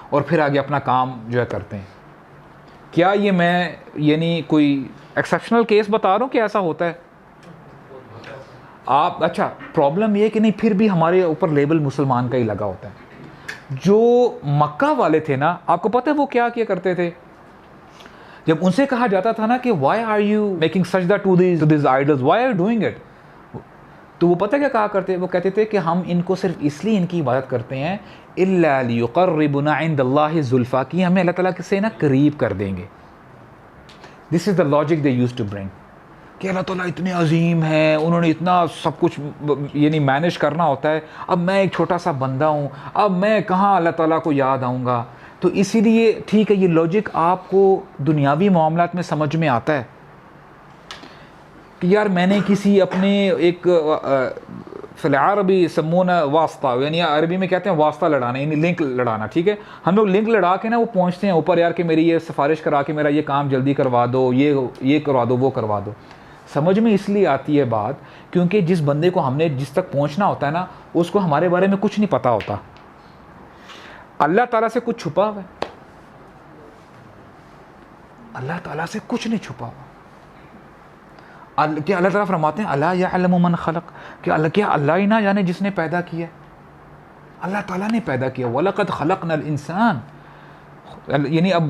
اور پھر آگے اپنا کام جو ہے کرتے ہیں. کیا یہ میں یعنی کوئی ایکسیپشنل کیس بتا رہا ہوں کہ ایسا ہوتا ہے؟ آپ اچھا پرابلم یہ کہ نہیں, پھر بھی ہمارے اوپر لیبل مسلمان کا ہی لگا ہوتا ہے. جو مکہ والے تھے نا, آپ کو پتہ ہے وہ کیا کرتے تھے؟ جب ان سے کہا جاتا تھا نا کہ why are you making sajda to these idols, why are you doing it, تو وہ پتہ کیا کہا کرتے, وہ کہتے تھے کہ ہم ان کو صرف اس لیے ان کی عبادت کرتے ہیں الا لیقربنا عند اللہ زلفیٰ, کہ ہمیں اللہ تعالیٰ سے نا قریب کر دیں گے. This is the logic they use to bring, کہ اللہ تعالیٰ اتنے عظیم ہیں, انہوں نے اتنا سب کچھ یعنی مینیج کرنا ہوتا ہے, اب میں ایک چھوٹا سا بندہ ہوں, اب میں کہاں اللہ تعالیٰ کو یاد آؤں گا. تو اسی لیے ٹھیک ہے, یہ لاجک آپ کو دنیاوی معاملات میں سمجھ میں آتا ہے کہ یار میں نے کسی اپنے ایک فی العربی یسمونہ واسطہ, یعنی عربی میں کہتے ہیں واسطہ لڑانا, یعنی لنک لڑانا. ٹھیک ہے, ہم لوگ لنک لڑا کے نا وہ پہنچتے ہیں اوپر, یار کہ میری یہ سفارش کرا کے میرا یہ کام جلدی کروا دو, یہ کروا دو, وہ کروا دو. سمجھ میں اس لیے آتی ہے بات کیونکہ جس بندے کو ہم نے جس تک پہنچنا ہوتا ہے نا, اس کو ہمارے بارے میں کچھ نہیں پتہ ہوتا. اللہ تعالیٰ سے کچھ چھپا ہوا ہے, اللہ تعالیٰ سے کچھ نہیں چھپا ہوا. کیا اللہ تعالیٰ فرماتے ہیں الا یعلم من خلق, کیا اللہ ہی نہ جانے جس نے پیدا کیا؟ اللہ تعالیٰ نے پیدا کیا. وَلَقَدْ خَلَقْنَا الْإِنسَانَ, یعنی اب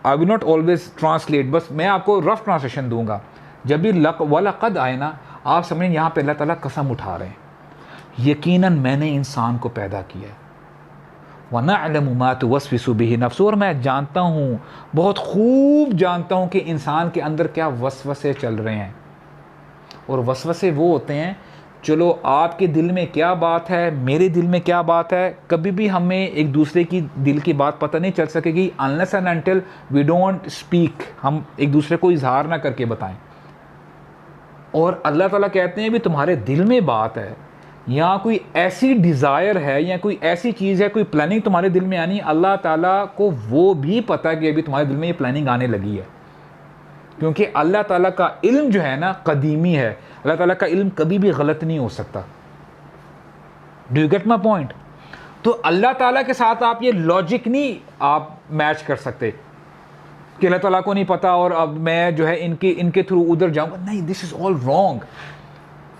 I will not always translate, بس میں آپ کو رف ٹرانسلیشن دوں گا. جب بھی وَلَقَدْ آئے نا, آپ سمجھیں یہاں پہ اللہ تعالیٰ قسم اٹھا رہے ہیں, یقیناً میں نے انسان کو پیدا کیا ہے. وَنَعْلَمُ مَا تُوَسْوِسُ بِهِ نَفْسُهُ, اور میں جانتا ہوں, بہت خوب جانتا ہوں کہ انسان کے اندر کیا وسوسے چل رہے ہیں. اور وسوسے وہ ہوتے ہیں, چلو آپ کے دل میں کیا بات ہے, میرے دل میں کیا بات ہے, کبھی بھی ہمیں ایک دوسرے کی دل کی بات پتہ نہیں چل سکے گی unless and until we don't speak, ہم ایک دوسرے کو اظہار نہ کر کے بتائیں. اور اللہ تعالیٰ کہتے ہیں بھی تمہارے دل میں بات ہے یا کوئی ایسی ڈیزائر ہے یا کوئی ایسی چیز ہے, کوئی پلاننگ تمہارے دل میں آنی, اللہ تعالیٰ کو وہ بھی پتہ کہ ابھی تمہارے دل میں یہ پلاننگ آنے لگی ہے, کیونکہ اللہ تعالیٰ کا علم جو ہے نا قدیمی ہے. اللہ تعالیٰ کا علم کبھی بھی غلط نہیں ہو سکتا. Do you get my point? تو اللہ تعالیٰ کے ساتھ آپ یہ لاجک نہیں آپ میچ کر سکتے کہ اللہ تعالیٰ کو نہیں پتا اور اب میں جو ہے ان کے تھرو ادھر جاؤں گا. نہیں, دس از آل رانگ.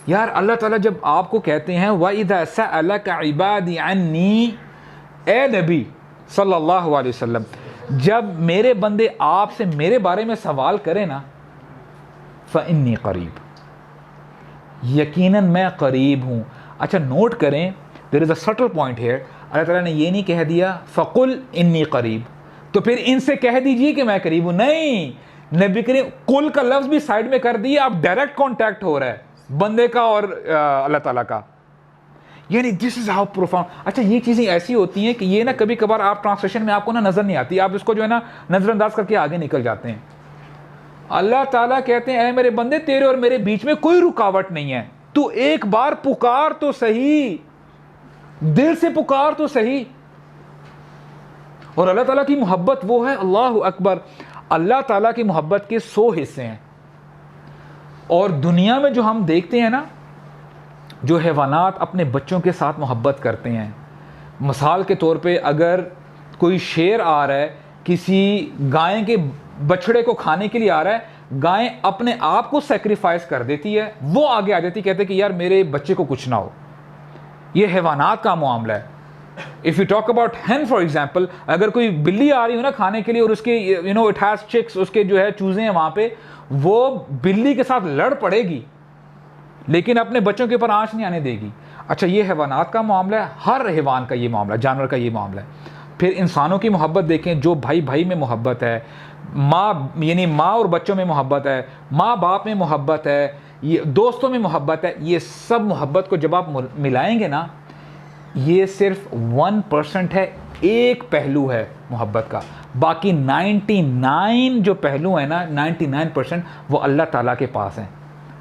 یار اللہ تعالیٰ جب آپ کو کہتے ہیں وَإِذَا سَأَلَكَ عِبَادِي عَنِّي, اے نبی صلی اللہ علیہ وسلم, جب میرے بندے آپ سے میرے بارے میں سوال کریں نا, فَإِنِّي قریب, یقیناً میں قریب ہوں. اچھا نوٹ کریں, there is a subtle point here. اللہ تعالیٰ نے یہ نہیں کہہ دیا فَقُلْ إِنِّي قریب, تو پھر ان سے کہہ دیجئے کہ میں قریب ہوں. نہیں, نبی کریم قل کا لفظ بھی سائڈ میں کر دیا, اب ڈائریکٹ کانٹیکٹ ہو رہا ہے بندے کا اور اللہ تعالیٰ کا. یعنی دس از ہاؤ پروفاؤنڈ. اچھا یہ چیزیں ایسی ہوتی ہیں کہ یہ نا کبھی کبھار آپ ٹرانسلیشن میں آپ کو نا نظر نہیں آتی, آپ اس کو جو ہے نا نظر انداز کر کے آگے نکل جاتے ہیں. اللہ تعالیٰ کہتے ہیں اے میرے بندے تیرے اور میرے بیچ میں کوئی رکاوٹ نہیں ہے, تو ایک بار پکار تو صحیح, دل سے پکار تو صحیح. اور اللہ تعالیٰ کی محبت وہ ہے, اللہ اکبر, اللہ تعالیٰ کی محبت کے 100 حصے ہیں. اور دنیا میں جو ہم دیکھتے ہیں نا, جو حیوانات اپنے بچوں کے ساتھ محبت کرتے ہیں, مثال کے طور پہ اگر کوئی شیر آ رہا ہے کسی گائے کے بچڑے کو کھانے کے لیے آ رہا ہے, گائے اپنے آپ کو سیکریفائز کر دیتی ہے, وہ آگے آ جاتی, کہتے کہ یار میرے بچے کو کچھ نہ ہو. یہ حیوانات کا معاملہ ہے. If you talk about hen for example, اگر کوئی بلی آ رہی ہو نا کھانے کے لیے اور اس کے it has chicks, اس کے جو ہے چوزیں ہیں وہاں پہ, وہ بلی کے ساتھ لڑ پڑے گی لیکن اپنے بچوں کے اوپر آنچ نہیں آنے دے گی. اچھا یہ حیوانات کا معاملہ ہے, ہر حیوان کا یہ معاملہ, جانور کا یہ معاملہ ہے. پھر انسانوں کی محبت دیکھیں, جو بھائی بھائی میں محبت ہے, ماں یعنی ماں اور بچوں میں محبت ہے, ماں باپ میں محبت ہے, یہ دوستوں میں محبت ہے, یہ سب محبت کو جب آپ ملائیں گے نا, یہ صرف 1% ہے, ایک پہلو ہے محبت کا. باقی 99 جو پہلو ہیں نا, 99% وہ اللہ تعالیٰ کے پاس ہیں.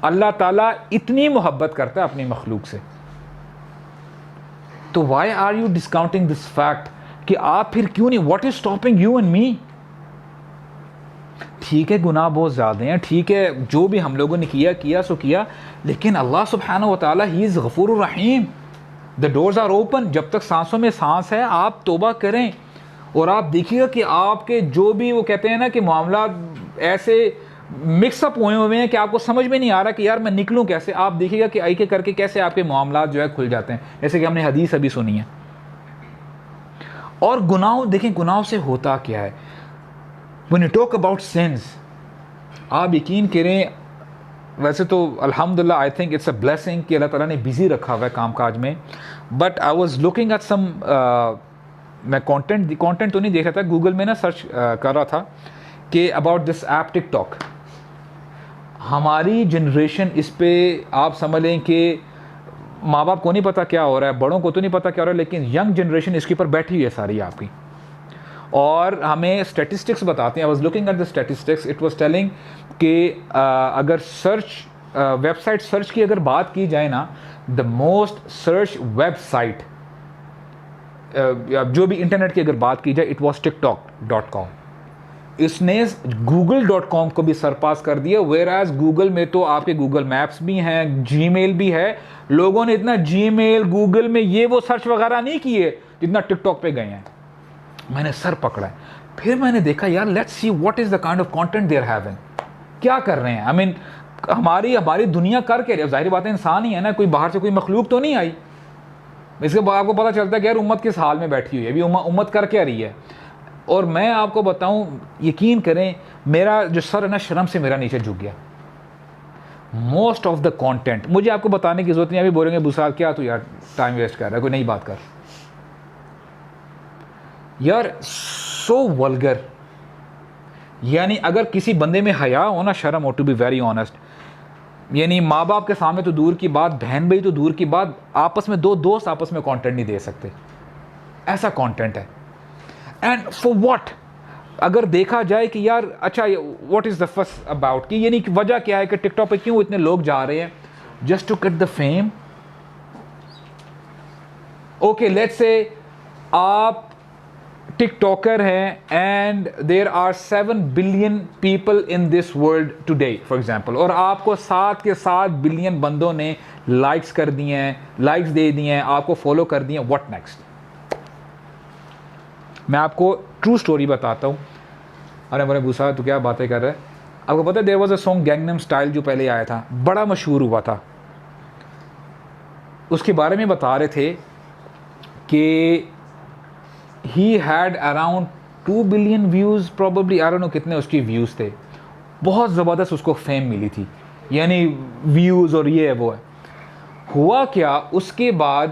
اللہ تعالیٰ اتنی محبت کرتا ہے اپنی مخلوق سے. تو why are you discounting this fact کہ آپ پھر کیوں نہیں, what is stopping you and me؟ ٹھیک ہے گناہ بہت زیادہ ہیں, ٹھیک ہے جو بھی ہم لوگوں نے کیا سو کیا, لیکن اللہ سبحانہ و تعالیٰ ہی از غفور الرحیم. The doors are open. جب تک سانسوں میں سانس ہے آپ توبہ کریں, اور آپ دیکھیے گا کہ آپ کے جو بھی وہ کہتے ہیں نا کہ معاملات ایسے مکس اپ ہوئے ہیں کہ آپ کو سمجھ میں نہیں آ رہا کہ یار میں نکلوں کیسے. آپ دیکھیے گا کہ آئی کے کر کے کیسے آپ کے معاملات جو ہے کھل جاتے ہیں, جیسے کہ ہم نے حدیث ابھی سنی ہے. اور گناہوں دیکھیں, گناہوں سے ہوتا کیا ہے. when you talk about sins, آپ یقین کریں, ویسے تو الحمدللہ I think it's a blessing کہ اللہ تعالیٰ نے بزی رکھا ہوا ہے کام کاج میں, but I was looking at some, میں کانٹینٹ تو نہیں دیکھ رہا تھا, گوگل میں نا سرچ کر رہا تھا کہ about this app TikTok. ہماری جنریشن اس پہ آپ سمجھ لیں کہ ماں باپ کو نہیں پتا کیا ہو رہا ہے, بڑوں کو تو نہیں پتا کیا ہو رہا ہے, لیکن ینگ جنریشن اس کے اوپر بیٹھی ہوئی ہے ساری آپ کی. اور ہمیں اسٹیٹسٹکس بتاتے ہیں, I was looking at the statistics, it was telling کہ اگر سرچ ویب سائٹ سرچ کی اگر بات کی جائے نا, the most search website جو بھی انٹرنیٹ کی اگر بات کی جائے, اٹ واز TikTok.com. اس نے Google.com کو بھی سرپاس کر دیا, ویئر ایز گوگل میں تو آپ کے گوگل میپس بھی ہیں, جی میل بھی ہے. لوگوں نے اتنا جی میل گوگل میں یہ وہ سرچ وغیرہ نہیں کیے جتنا TikTok پہ گئے ہیں. میں نے سر پکڑا ہے, پھر میں نے دیکھا یار let's see what is the kind of content they are having, کیا کر رہے ہیں. آئی مین ہماری دنیا کر کے, ظاہری بات ہے انسان ہی ہے نا, کوئی باہر سے کوئی مخلوق تو نہیں آئی. اس کے بعد آپ کو پتہ چلتا ہے کہ یار امت کس حال میں بیٹھی ہوئی ہے, ابھی امت کر کے آ رہی ہے. اور میں آپ کو بتاؤں, یقین کریں میرا جو سر ہے نا شرم سے میرا نیچے جھک گیا. موسٹ آف دا کانٹینٹ, مجھے آپ کو بتانے کی ضرورت نہیں, ابھی بولیں گے بسال کیا تو یار ٹائم ویسٹ کر رہا ہے, کوئی نئی بات کر. یار سو ولگر, یعنی اگر کسی بندے میں حیا ہو نا, شرم ہو, ٹو بی ویری آنیسٹ, یعنی ماں باپ کے سامنے تو دور کی بات, بہن بھائی تو دور کی بات, آپس میں دو دوست آپس میں کانٹینٹ نہیں دے سکتے, ایسا کانٹینٹ ہے. اینڈ فار واٹ, اگر دیکھا جائے کہ یار اچھا واٹ از دا فس اباؤٹ، کہ یعنی وجہ کیا ہے کہ ٹک ٹاک پہ کیوں اتنے لوگ جا رہے ہیں؟ Just to get the fame. Okay let's say آپ ٹک ٹاکر ہیں and there are 7 billion people in this world today for example, اور آپ کو 7 کے 7 بلین بندوں نے لائکس کر دیے ہیں، لائکس دے دیے ہیں، آپ کو فالو کر دیے ہیں. What next? میں آپ کو ٹرو اسٹوری بتاتا ہوں. ارے بولے بوسا تو کیا باتیں کر رہے ہیں؟ آپ کو پتہ ہے there was a song Gangnam style جو پہلے آیا تھا، بڑا مشہور ہوا تھا. اس کے بارے میں بتا رہے تھے کہ he had around 2 billion views probably, I don't know کتنے اس کی ویوز تھے. بہت زبردست اس کو فیم ملی تھی، یعنی ویوز اور یہ ہے وہ ہے. ہوا کیا اس کے بعد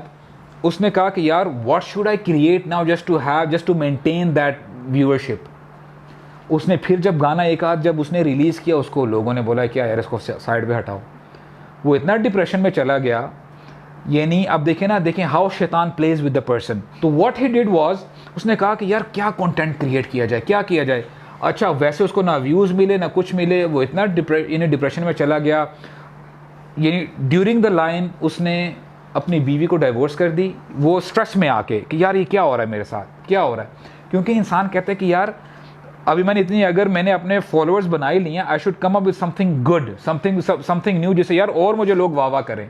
اس نے کہا کہ یار what should I create now just to maintain that viewership. اس نے پھر جب گانا ایک آدھ جب اس نے ریلیز کیا، اس کو لوگوں نے بولا کیا یار اس کو سائڈ پہ ہٹاؤ. وہ اتنا ڈپریشن میں چلا گیا. یعنی اب دیکھیں نا، دیکھیں ہاؤ شیطان پلیز ود دا پرسن. تو واٹ ہی ڈیڈ واز، اس نے کہا کہ یار کیا کنٹینٹ کریٹ کیا جائے، کیا کیا جائے. اچھا ویسے اس کو نہ ویوز ملے نہ کچھ ملے، وہ اتنا ڈپریشن میں چلا گیا. یعنی ڈیورنگ دا لائن اس نے اپنی بیوی کو ڈائیورس کر دی، وہ اسٹریس میں آ کے کہ یار یہ کیا ہو رہا ہے میرے ساتھ، کیا ہو رہا ہے. کیونکہ انسان کہتا ہے کہ یار ابھی میں نے اتنی، اگر میں نے اپنے فالوورز بنا ہی لیے ہیں، I should come up with some thing good, some thing new, جسے یار اور مجھے لوگ واہ واہ کریں.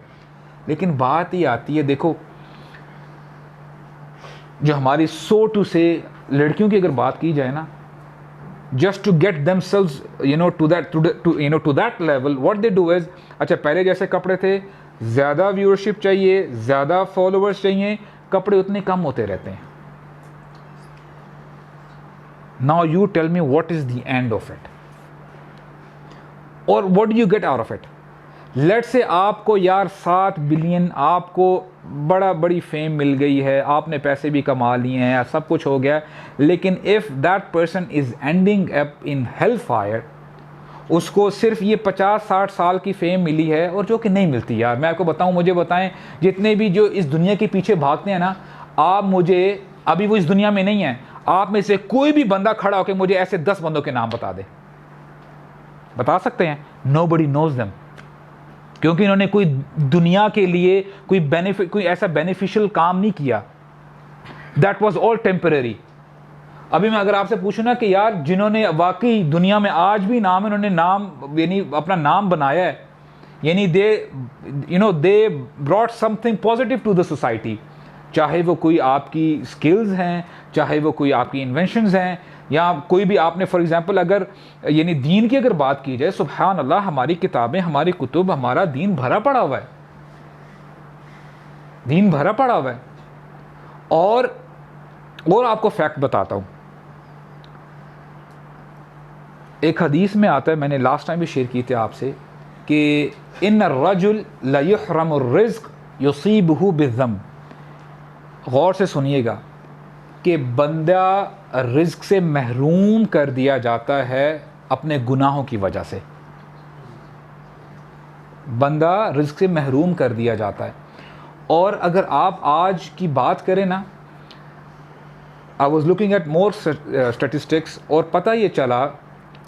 لیکن بات ہی آتی ہے، دیکھو جو ہماری سو ٹو سے لڑکیوں کی اگر بات کی جائے نا، just to get themselves to that level, what they do is, اچھا پہلے جیسے کپڑے تھے، زیادہ ویورشپ چاہیے، زیادہ فالوورز چاہیے، کپڑے اتنے کم ہوتے رہتے ہیں. Now you tell me what is the end of it, or what do you get out of it? Let's say آپ کو یار 7 بلین، آپ کو بڑی فیم مل گئی ہے، آپ نے پیسے بھی کما لیے ہیں، سب کچھ ہو گیا، لیکن if that person is ending up in hellfire، اس کو صرف یہ 50-60 سال کی فیم ملی ہے، اور جو کہ نہیں ملتی. یار میں آپ کو بتاؤں، مجھے بتائیں جتنے بھی جو اس دنیا کے پیچھے بھاگتے ہیں نا، آپ مجھے، ابھی وہ اس دنیا میں نہیں ہیں، آپ میں سے کوئی بھی بندہ کھڑا ہو کے مجھے ایسے 10 بندوں کے نام بتا دے، بتا سکتے ہیں؟ nobody knows them، کیونکہ انہوں نے کوئی دنیا کے لیے کوئی ایسا بینیفیشل کام نہیں کیا. that was all temporary. ابھی میں اگر آپ سے پوچھوں نا کہ یار جنہوں نے واقعی دنیا میں آج بھی نام، انہوں نے نام یعنی اپنا نام بنایا ہے، یعنی they brought something positive to the society، چاہے وہ کوئی آپ کی سکلز ہیں، چاہے وہ کوئی آپ کی انوینشنز ہیں، یا کوئی بھی آپ نے فار ایگزامپل اگر یعنی دین کی اگر بات کی جائے، سبحان اللہ، ہماری کتابیں، ہماری کتب، ہمارا دین بھرا پڑا ہوا ہے، دین بھرا پڑا ہوا ہے. اور آپ کو فیکٹ بتاتا ہوں، ایک حدیث میں آتا ہے، میں نے لاسٹ ٹائم بھی شیئر کی تھی آپ سے، کہ ان الرجل لیحرم الرزق یصیبہ بالذم. غور سے سنیے گا کہ بندہ رزق سے محروم کر دیا جاتا ہے اپنے گناہوں کی وجہ سے. بندہ رزق سے محروم کر دیا جاتا ہے. اور اگر آپ آج کی بات کریں نا، I was looking at more statistics، اور پتہ یہ چلا،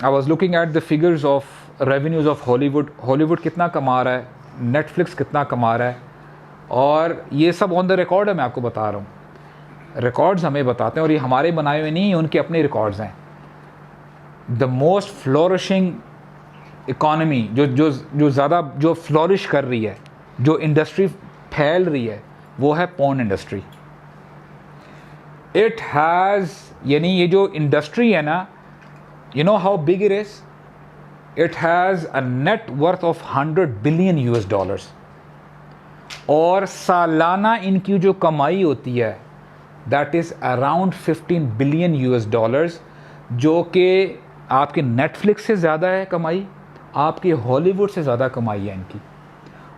I was looking at the figures of revenues of Hollywood کتنا کما رہا ہے، نیٹ فلکس کتنا کما رہا ہے، اور یہ سب آن دا ریکارڈ ہے. میں آپ کو بتا رہا ہوں، ریکارڈز ہمیں بتاتے ہیں، اور یہ ہمارے بنائے ہوئے نہیں، ان کے اپنے ریکارڈز ہیں. دا موسٹ فلورشنگ اکانومی، جو زیادہ جو فلورش کر رہی ہے، جو انڈسٹری پھیل رہی ہے، وہ ہے پورن انڈسٹری. اٹ ہیز، یعنی یہ جو انڈسٹری ہے نا، you know how big it is, it has a net worth of $100 billion, اور سالانہ ان کی جو کمائی ہوتی ہے دیٹ از اراؤنڈ $15 بلین، جو کہ آپ کے نیٹ فلکس سے زیادہ ہے کمائی، آپ کے ہالی ووڈ سے زیادہ کمائی ہے ان کی.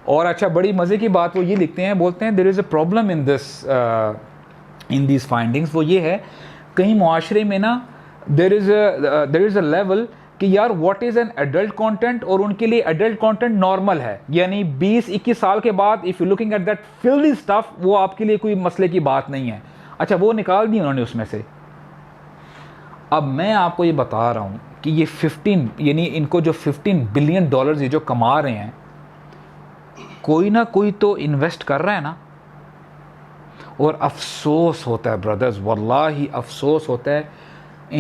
اور اچھا بڑی مزے کی بات وہ یہ لکھتے ہیں، بولتے ہیں there is a problem in these findings. وہ یہ ہے کہیں معاشرے میں نا دیر از اے لیول کہ یار what is an adult content, اور ان کے لیے ایڈلٹ کانٹینٹ نارمل ہے، یعنی 20-21 سال کے بعد if you looking at that filthy stuff, وہ آپ کے لیے کوئی مسئلے کی بات نہیں ہے. اچھا وہ نکال دی انہوں نے اس میں سے. اب میں آپ کو یہ بتا رہا ہوں کہ یہ 15 یعنی ان کو جو $15 بلین یہ جو کما رہے ہیں, کوئی نہ کوئی تو انویسٹ کر رہا ہے نا. اور افسوس ہوتا ہے برادرز, واللہ افسوس ہوتا ہے,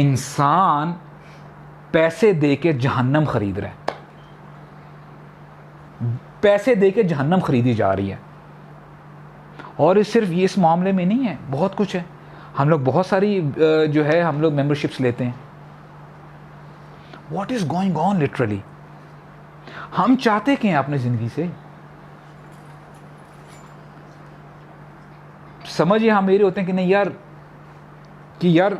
انسان پیسے دے کے جہنم خرید رہے ہیں, پیسے دے کے جہنم خریدی جا رہی ہے. اور صرف یہ اس معاملے میں نہیں ہے, بہت کچھ ہے. ہم لوگ بہت ساری جو ہے ہم لوگ ممبرشپس لیتے ہیں. What is going on literally. ہم چاہتے کہ ہیں اپنی زندگی سے, سمجھیے ہم میرے ہوتے ہیں کہ نہیں یار, کہ یار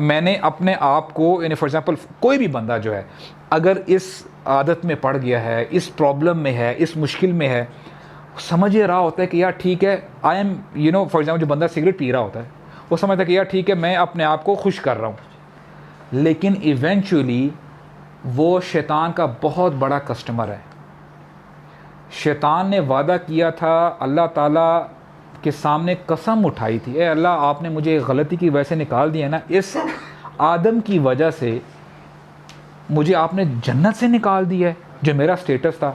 میں نے اپنے آپ کو, یعنی فار ایگزامپل کوئی بھی بندہ جو ہے اگر اس عادت میں پڑ گیا ہے, اس پرابلم میں ہے, اس مشکل میں ہے, سمجھ یہ رہا ہوتا ہے کہ یار ٹھیک ہے, آئی ایم فار ایگزامپل جو بندہ سگریٹ پی رہا ہوتا ہے وہ سمجھتا ہے کہ یار ٹھیک ہے میں اپنے آپ کو خوش کر رہا ہوں, لیکن ایونچولی وہ شیطان کا بہت بڑا کسٹمر ہے. شیطان نے وعدہ کیا تھا, اللہ تعالیٰ کے سامنے قسم اٹھائی تھی, اے اللہ آپ نے مجھے غلطی کی وجہ سے نکال دیا نا, اس آدم کی وجہ سے مجھے آپ نے جنت سے نکال دیا ہے جو میرا سٹیٹس تھا.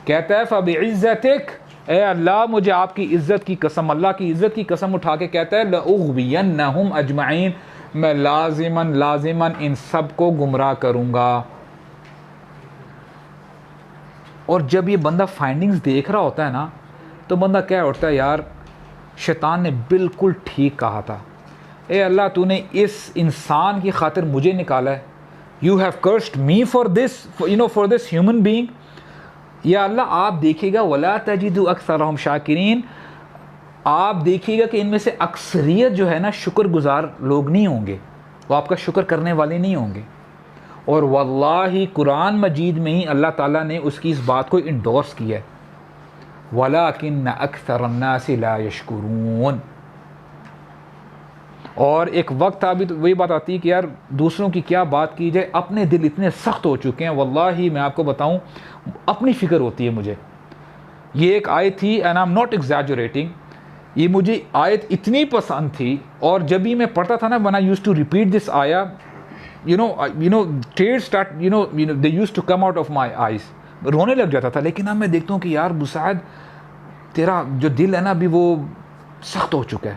کہتا ہے فَبِعِزَّتِكَ, اے اللہ مجھے آپ کی عزت کی قسم, اللہ کی عزت کی قسم اٹھا کے کہتا ہے لَأُغْوِيَنَّهُمْ أَجْمَعِينَ, میں لازماً ان سب کو گمراہ کروں گا. اور جب یہ بندہ فائنڈنگز دیکھ رہا ہوتا ہے نا تو بندہ کیا اٹھتا ہے, یار شیطان نے بالکل ٹھیک کہا تھا, اے اللہ تو نے اس انسان کی خاطر مجھے نکالا ہے, you have cursed me for this, for this human being. یا اللہ آپ دیکھیے گا وَلَا تَجِدُ أَكْثَرَهُمْ شَاكِرِينَ, آپ دیکھیے گا کہ ان میں سے اکثریت جو ہے نا شکر گزار لوگ نہیں ہوں گے, وہ آپ کا شکر کرنے والے نہیں ہوں گے. اور واللہ قرآن مجید میں ہی اللہ تعالیٰ نے اس کی اس بات کو انڈورس کیا ہے, وَلَٰكِنَّ أَكْثَرَ النَّاسِ لَا يَشْكُرُونَ. اور ایک وقت ابھی تو وہی بات آتی ہے کہ یار دوسروں کی کیا بات کی جائے, اپنے دل اتنے سخت ہو چکے ہیں. واللہ میں آپ کو بتاؤں اپنی فکر ہوتی ہے مجھے. یہ ایک آیت تھی, and I am not exaggerating, یہ مجھے آیت اتنی پسند تھی, اور جب بھی میں پڑھتا تھا نا, when I used to repeat this آیا, tears start, they used to come out of my eyes, رونے لگ جاتا تھا. لیکن اب میں دیکھتا ہوں کہ یار مساعد تیرا جو دل ہے نا ابھی وہ سخت ہو چکا ہے.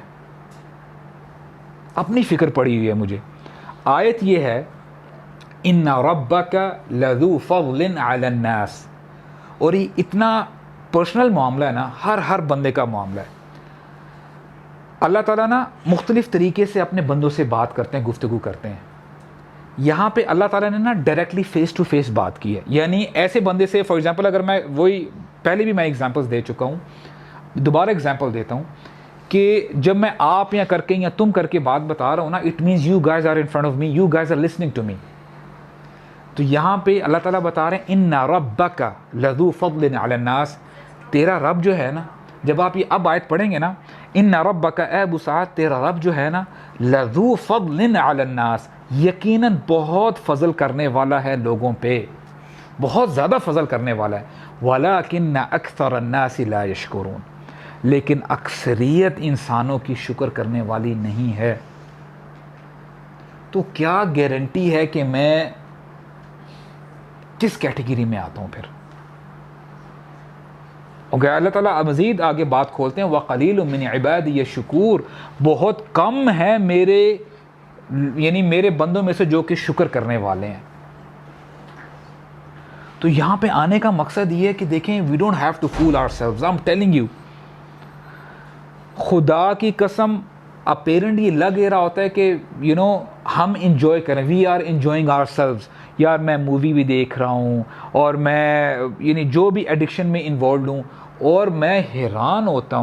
اپنی فکر پڑی ہوئی ہے مجھے. آیت یہ ہے ان ربک لذو فضل علی الناس, اور یہ اتنا پرسنل معاملہ ہے نا, ہر بندے کا معاملہ ہے. اللہ تعالیٰ نا مختلف طریقے سے اپنے بندوں سے بات کرتے ہیں, گفتگو کرتے ہیں. یہاں پہ اللہ تعالیٰ نے نا ڈائریکٹلی فیس ٹو فیس بات کی ہے. یعنی ایسے بندے سے, فار ایگزامپل اگر میں وہی پہلے بھی میں ایگزامپلس دے چکا ہوں, دوبارہ ایگزامپل دیتا ہوں کہ جب میں آپ یا کر کے یا تم کر کے بات بتا رہا ہوں نا, it means you guys are in front of me, you guys are listening to me. تو یہاں پہ اللہ تعالیٰ بتا رہے ہیں ان ربک لذو فضل علی الناس, تیرا رب جو ہے نا, جب آپ یہ اب آیت پڑھیں گے نا, ان ربک اے ابو سعد, تیرا رب جو ہے نا لذو فضل علی الناس, یقیناً بہت فضل کرنے والا ہے لوگوں پہ, بہت زیادہ فضل کرنے والا ہے. وَلَٰكِنَّ أَكْثَرَ النَّاسِ لَا يَشْكُرُونَ, لیکن اکثریت انسانوں کی شکر کرنے والی نہیں ہے. تو کیا گارنٹی ہے کہ میں کس کیٹیگری میں آتا ہوں پھر؟ اوکے, اللہ تعالیٰ مزید آگے بات کھولتے ہیں, وَقَلِيلٌ مِّنْ عِبَادِيَ الشُّكُورُ, بہت کم ہے میرے بندوں میں سے جو کہ شکر کرنے والے ہیں. تو یہاں پہ آنے کا مقصد یہ ہے کہ دیکھیں, we don't have to fool ourselves, I am telling you, خدا کی قسم اپیرنٹ یہ لگ رہا ہوتا ہے کہ ہم انجوائے کریں, we are enjoying ourselves. یار میں مووی بھی دیکھ رہا ہوں, اور میں جو بھی ایڈکشن میں انوالوڈ ہوں, اور میں حیران ہوتا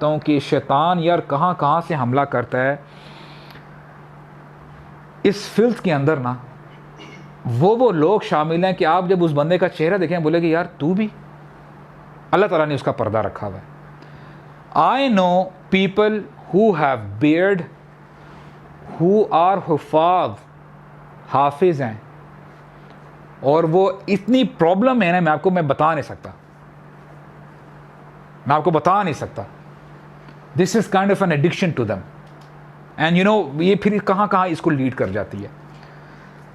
ہوں کہ شیطان یار کہاں کہاں سے حملہ کرتا ہے اس فلتھ کے اندر نا. وہ لوگ شامل ہیں کہ آپ جب اس بندے کا چہرہ دیکھیں بولے کہ یار تو بھی, اللہ تعالیٰ نے اس کا پردہ رکھا ہوا ہے. I know people who have beard, who are حافظ ہیں, اور وہ اتنی پرابلم ہے نا, میں آپ کو بتا نہیں سکتا. This is kind of an addiction to them. And you know یہ پھر کہاں کہاں اس کو لیڈ کر جاتی ہے.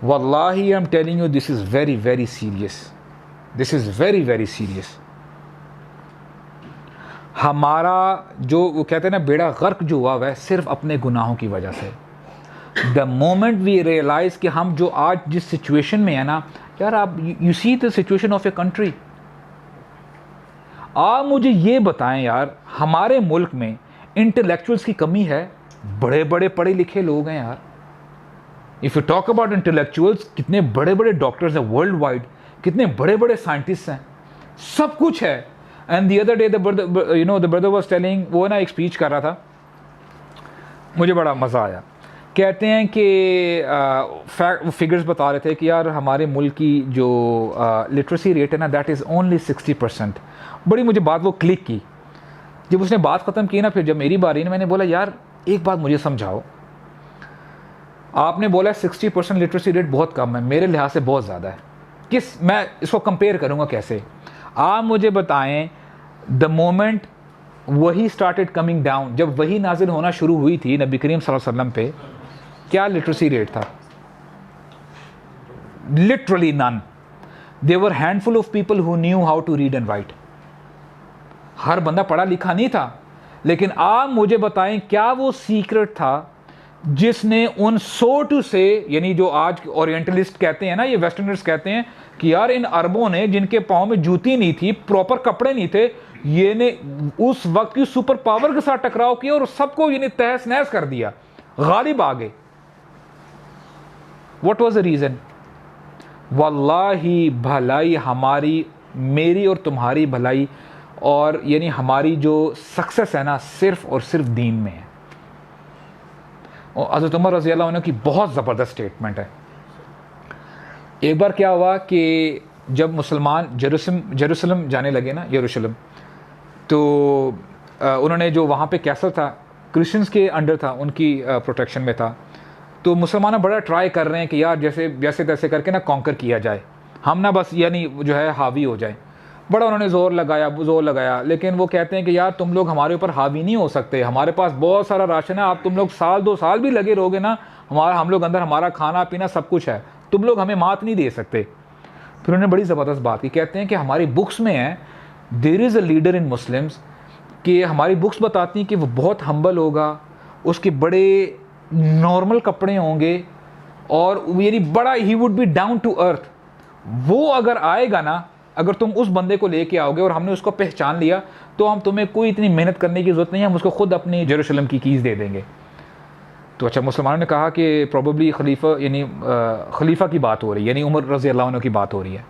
واللہ آئی am telling you this is very very serious, this is very very serious. ہمارا جو وہ کہتے ہیں نا بیڑا غرق جو ہوا ہے صرف اپنے گناہوں کی وجہ سے. دا مومنٹ وی ریئلائز کہ ہم جو آج جس سچویشن میں ہیں نا یار, آپ you see the situation of a country. آپ مجھے یہ بتائیں یار, ہمارے ملک میں انٹلیکچوئلس کی کمی ہے؟ بڑے بڑے پڑھے لکھے لوگ ہیں یار. If you talk about intellectuals, کتنے بڑے بڑے ڈاکٹرز ہیں ورلڈ وائڈ, کتنے بڑے بڑے سائنٹسٹ ہیں, سب کچھ ہے. And the other day the brother was telling, وہ نا ایک اسپیچ کر رہا تھا, مجھے بڑا مزہ آیا. کہتے ہیں کہ فگرز بتا رہے تھے کہ یار ہمارے ملک کی جو لٹریسی ریٹ ہے نا دیٹ از اونلی 60%. بڑی مجھے بات وہ کلک کی. جب اس نے بات ختم کی نا, پھر جب میری باری نا, میں نے بولا یار ایک بات مجھے سمجھاؤ. آپ نے بولا 60% لٹریسی ریٹ بہت کم ہے, میرے لحاظ سے بہت زیادہ ہے. میں اس کو کمپیئر کروں گا کیسے؟ آپ مجھے بتائیں دا مومنٹ وہی اسٹارٹیڈ کمنگ ڈاؤن, جب وہی نازل ہونا شروع ہوئی تھی نبی کریم صلی اللہ علیہ وسلم پہ, کیا لٹریسی ریٹ تھا؟ Literally none. They were handful of people who knew how to read and write. ہر بندہ پڑھا لکھا نہیں تھا, لیکن آپ مجھے بتائیں کیا وہ سیکرٹ تھا جس نے ان سو ٹو سے, یعنی جو آج اورینٹلسٹ کہتے ہیں نا, یہ ویسٹرنرز کہتے ہیں کہ یار ان عربوں نے جن کے پاؤں میں جوتی نہیں تھی, پراپر کپڑے نہیں تھے, یہ نے اس وقت کی سپر پاور کے ساتھ ٹکراؤ کیا اور سب کو یعنی تہس نہس کر دیا, غالب آ گئے. What was the reason? واللہ بھلائی ہماری, میری اور تمہاری بھلائی, اور یعنی ہماری جو سکسیس ہے نا صرف اور صرف دین میں ہے. اور حضرت عمر رضی اللہ عنہ کی بہت زبردست اسٹیٹمنٹ ہے. ایک بار کیا ہوا کہ جب مسلمان جیروسلم جانے لگے نا, یروشلم, تو انہوں نے جو وہاں پہ کیسل تھا کرسچنس کے انڈر تھا, ان کی پروٹیکشن میں تھا, تو مسلمان بڑا ٹرائی کر رہے ہیں کہ یار جیسے تیسے کر کے نا کانکر کیا جائے, ہم نا بس یعنی جو ہے حاوی ہو جائیں. بڑا انہوں نے زور لگایا, لیکن وہ کہتے ہیں کہ یار تم لوگ ہمارے اوپر حاوی نہیں ہو سکتے, ہمارے پاس بہت سارا راشن ہے, آپ تم لوگ سال 2 سال بھی لگے رہو گے نا, ہم لوگ اندر ہمارا کھانا پینا سب کچھ ہے, تم لوگ ہمیں مات نہیں دے سکتے. پھر انہوں نے بڑی زبردست بات کی, کہتے ہیں کہ ہماری بکس میں ہے, دیر is a leader in Muslims, کہ ہماری بکس بتاتی ہیں کہ وہ بہت ہمبل ہوگا, اس کے بڑے نارمل کپڑے ہوں گے, اور یعنی بڑا ہی would be down to earth. وہ اگر آئے گا نا, اگر تم اس بندے کو لے کے آؤ گے اور ہم نے اس کو پہچان لیا, تو ہم تمہیں کوئی اتنی محنت کرنے کی ضرورت نہیں ہے, ہم اس کو خود اپنی یروشلم کی کیز دے دیں گے. تو اچھا, مسلمانوں نے کہا کہ پروبیبلی خلیفہ کی بات ہو رہی ہے, یعنی عمر رضی اللہ عنہ کی بات ہو رہی ہے.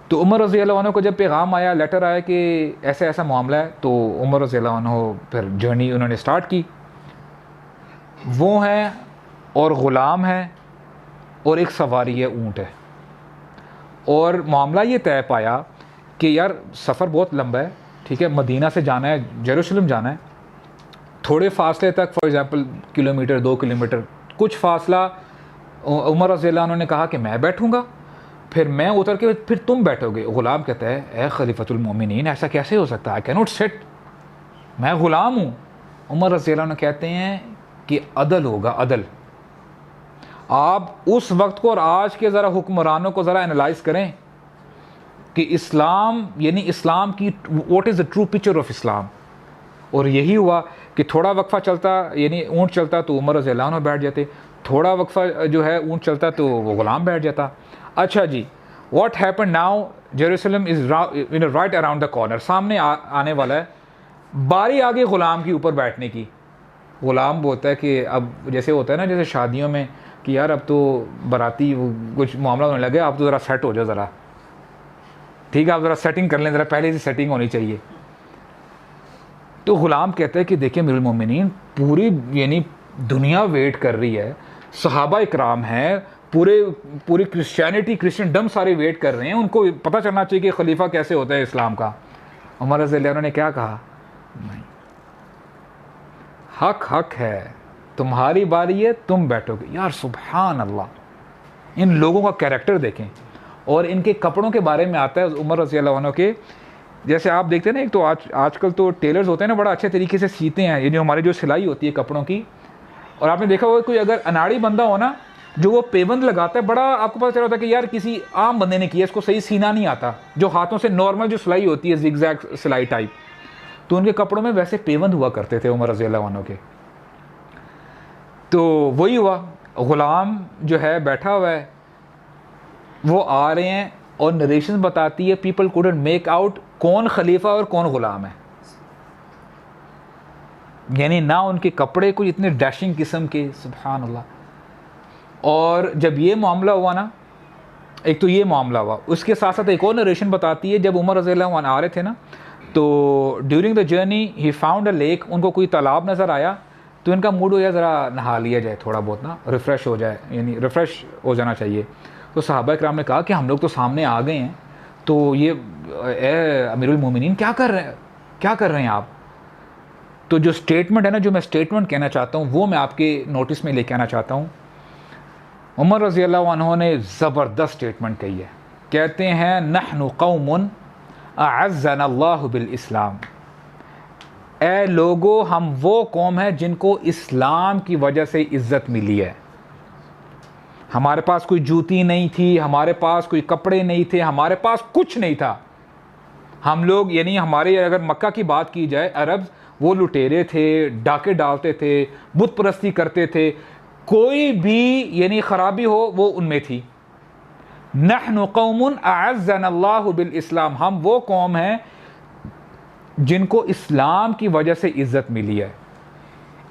تو عمر رضی اللہ عنہ کو جب پیغام آیا, لیٹر آیا کہ ایسا ایسا معاملہ ہے, تو عمر رضی اللہ عنہ پھر جرنی انہوں نے سٹارٹ کی. وہ ہیں اور غلام ہیں اور ایک سواری ہے, اونٹ ہے. اور معاملہ یہ طے پایا کہ یار سفر بہت لمبا ہے, ٹھیک ہے, مدینہ سے جانا ہے, یروشلم جانا ہے, تھوڑے فاصلے تک, فار ایگزامپل کلومیٹر 2 کلومیٹر کچھ فاصلہ. عمر رضی اللہ عنہ نے کہا کہ میں بیٹھوں گا, پھر میں اتر کے پھر تم بیٹھو گے. غلام کہتا ہے اے خلیفۃ المومنین, ایسا کیسے ہو سکتا ہے, آئی کینوٹ سٹ, میں غلام ہوں. عمر رضی اللہ عنہ کہتے ہیں کہ عدل ہوگا, عدل. آپ اس وقت کو اور آج کے ذرا حکمرانوں کو ذرا انالائز کریں کہ اسلام, یعنی اسلام کی what is the true picture of Islam. اور یہی ہوا کہ تھوڑا وقفہ چلتا, یعنی اونٹ چلتا تو عمر رضی اللہ عنہ بیٹھ جاتے, تھوڑا وقفہ جو ہے اونٹ چلتا تو وہ غلام بیٹھ جاتا. اچھا جی, what happen now, Jerusalem is right around the corner, سامنے آنے والا ہے, باری آگے غلام کے اوپر بیٹھنے کی. غلام بولتا ہے کہ اب جیسے ہوتا ہے نا جیسے شادیوں میں کہ یار اب تو باراتی کچھ معاملہ ہونے لگے, آپ تو ذرا سیٹ ہو جاؤ ذرا, ٹھیک ہے, آپ ذرا سیٹنگ کر لیں, ذرا پہلے سے سیٹنگ ہونی چاہیے. تو غلام کہتا ہے کہ دیکھیں امیر المومنین, پوری یعنی دنیا ویٹ کر رہی ہے, صحابہ اکرام ہیں, پوری کرسچن ڈم سارے ویٹ کر رہے ہیں, ان کو پتہ چلنا چاہیے کہ خلیفہ کیسے ہوتا ہے اسلام کا. عمر رضی اللہ عنہ نے کیا کہا, نہیں, حق ہے, تمہاری باری ہے, تم بیٹھو گے. یار سبحان اللہ, ان لوگوں کا کیریکٹر دیکھیں. اور ان کے کپڑوں کے بارے میں آتا ہے عمر رضی اللہ عنہ کے, جیسے آپ دیکھتے ہیں نا, ایک تو آج کل تو ٹیلرز ہوتے ہیں نا, بڑا اچھے طریقے سے سیتے ہیں, یعنی ہماری جو سلائی ہوتی ہے کپڑوں کی, اور آپ نے دیکھا ہوگا کوئی اگر اناڑی بندہ ہو نا جو وہ پیوند لگاتا ہے, بڑا آپ کو پتہ چلا ہوتا ہے کہ یار کسی عام بندے نے کیا, اس کو صحیح سینا نہیں آتا, جو ہاتھوں سے نارمل جو سلائی ہوتی ہے زگ زیگ سلائی ٹائپ, تو ان کے کپڑوں میں ویسے پیوند ہوا کرتے تھے عمر رضی اللہ عنہ کے. تو وہی ہوا, غلام جو ہے بیٹھا ہوا ہے, وہ آ رہے ہیں اور نریشن بتاتی ہے پیپل کوڈنٹ میک آؤٹ کون خلیفہ اور کون غلام ہے, یعنی نہ ان کے کپڑے کوئی اتنے ڈیشنگ قسم کے, سبحان اللہ. اور جب یہ معاملہ ہوا نا, ایک تو یہ معاملہ ہوا, اس کے ساتھ ساتھ ایک اور نریشن بتاتی ہے جب عمر رضی اللہ عنہ آ رہے تھے نا, تو ڈیورنگ دا جرنی ہی فاؤنڈ اے لیک, ان کو کوئی تالاب نظر آیا, تو ان کا موڈ ہو گیا ذرا نہا لیا جائے تھوڑا بہت نا, ریفریش ہو جائے, یعنی ریفریش ہو جانا چاہیے. تو صحابہ کرام نے کہا کہ ہم لوگ تو سامنے آ گئے ہیں, تو یہ اے امیر المومنین کیا کر رہے ہیں آپ. تو جو اسٹیٹمنٹ ہے نا, جو میں اسٹیٹمنٹ کہنا چاہتا ہوں وہ میں آپ کے نوٹس میں لے کے آنا چاہتا ہوں. عمر رضی اللہ عنہ نے زبردست اسٹیٹمنٹ کہی ہے, کہتے ہیں نحن قوم اعزنا اللہ بالاسلام, اے لوگو ہم وہ قوم ہے جن کو اسلام کی وجہ سے عزت ملی ہے. ہمارے پاس کوئی جوتی نہیں تھی, ہمارے پاس کوئی کپڑے نہیں تھے, ہمارے پاس کچھ نہیں تھا. ہم لوگ یعنی ہمارے اگر مکہ کی بات کی جائے, عرب وہ لٹیرے تھے, ڈاکے ڈالتے تھے, بت پرستی کرتے تھے, کوئی بھی یعنی خرابی ہو وہ ان میں تھی. نحن قوم اعزنا اللہ بالاسلام, ہم وہ قوم ہیں جن کو اسلام کی وجہ سے عزت ملی ہے.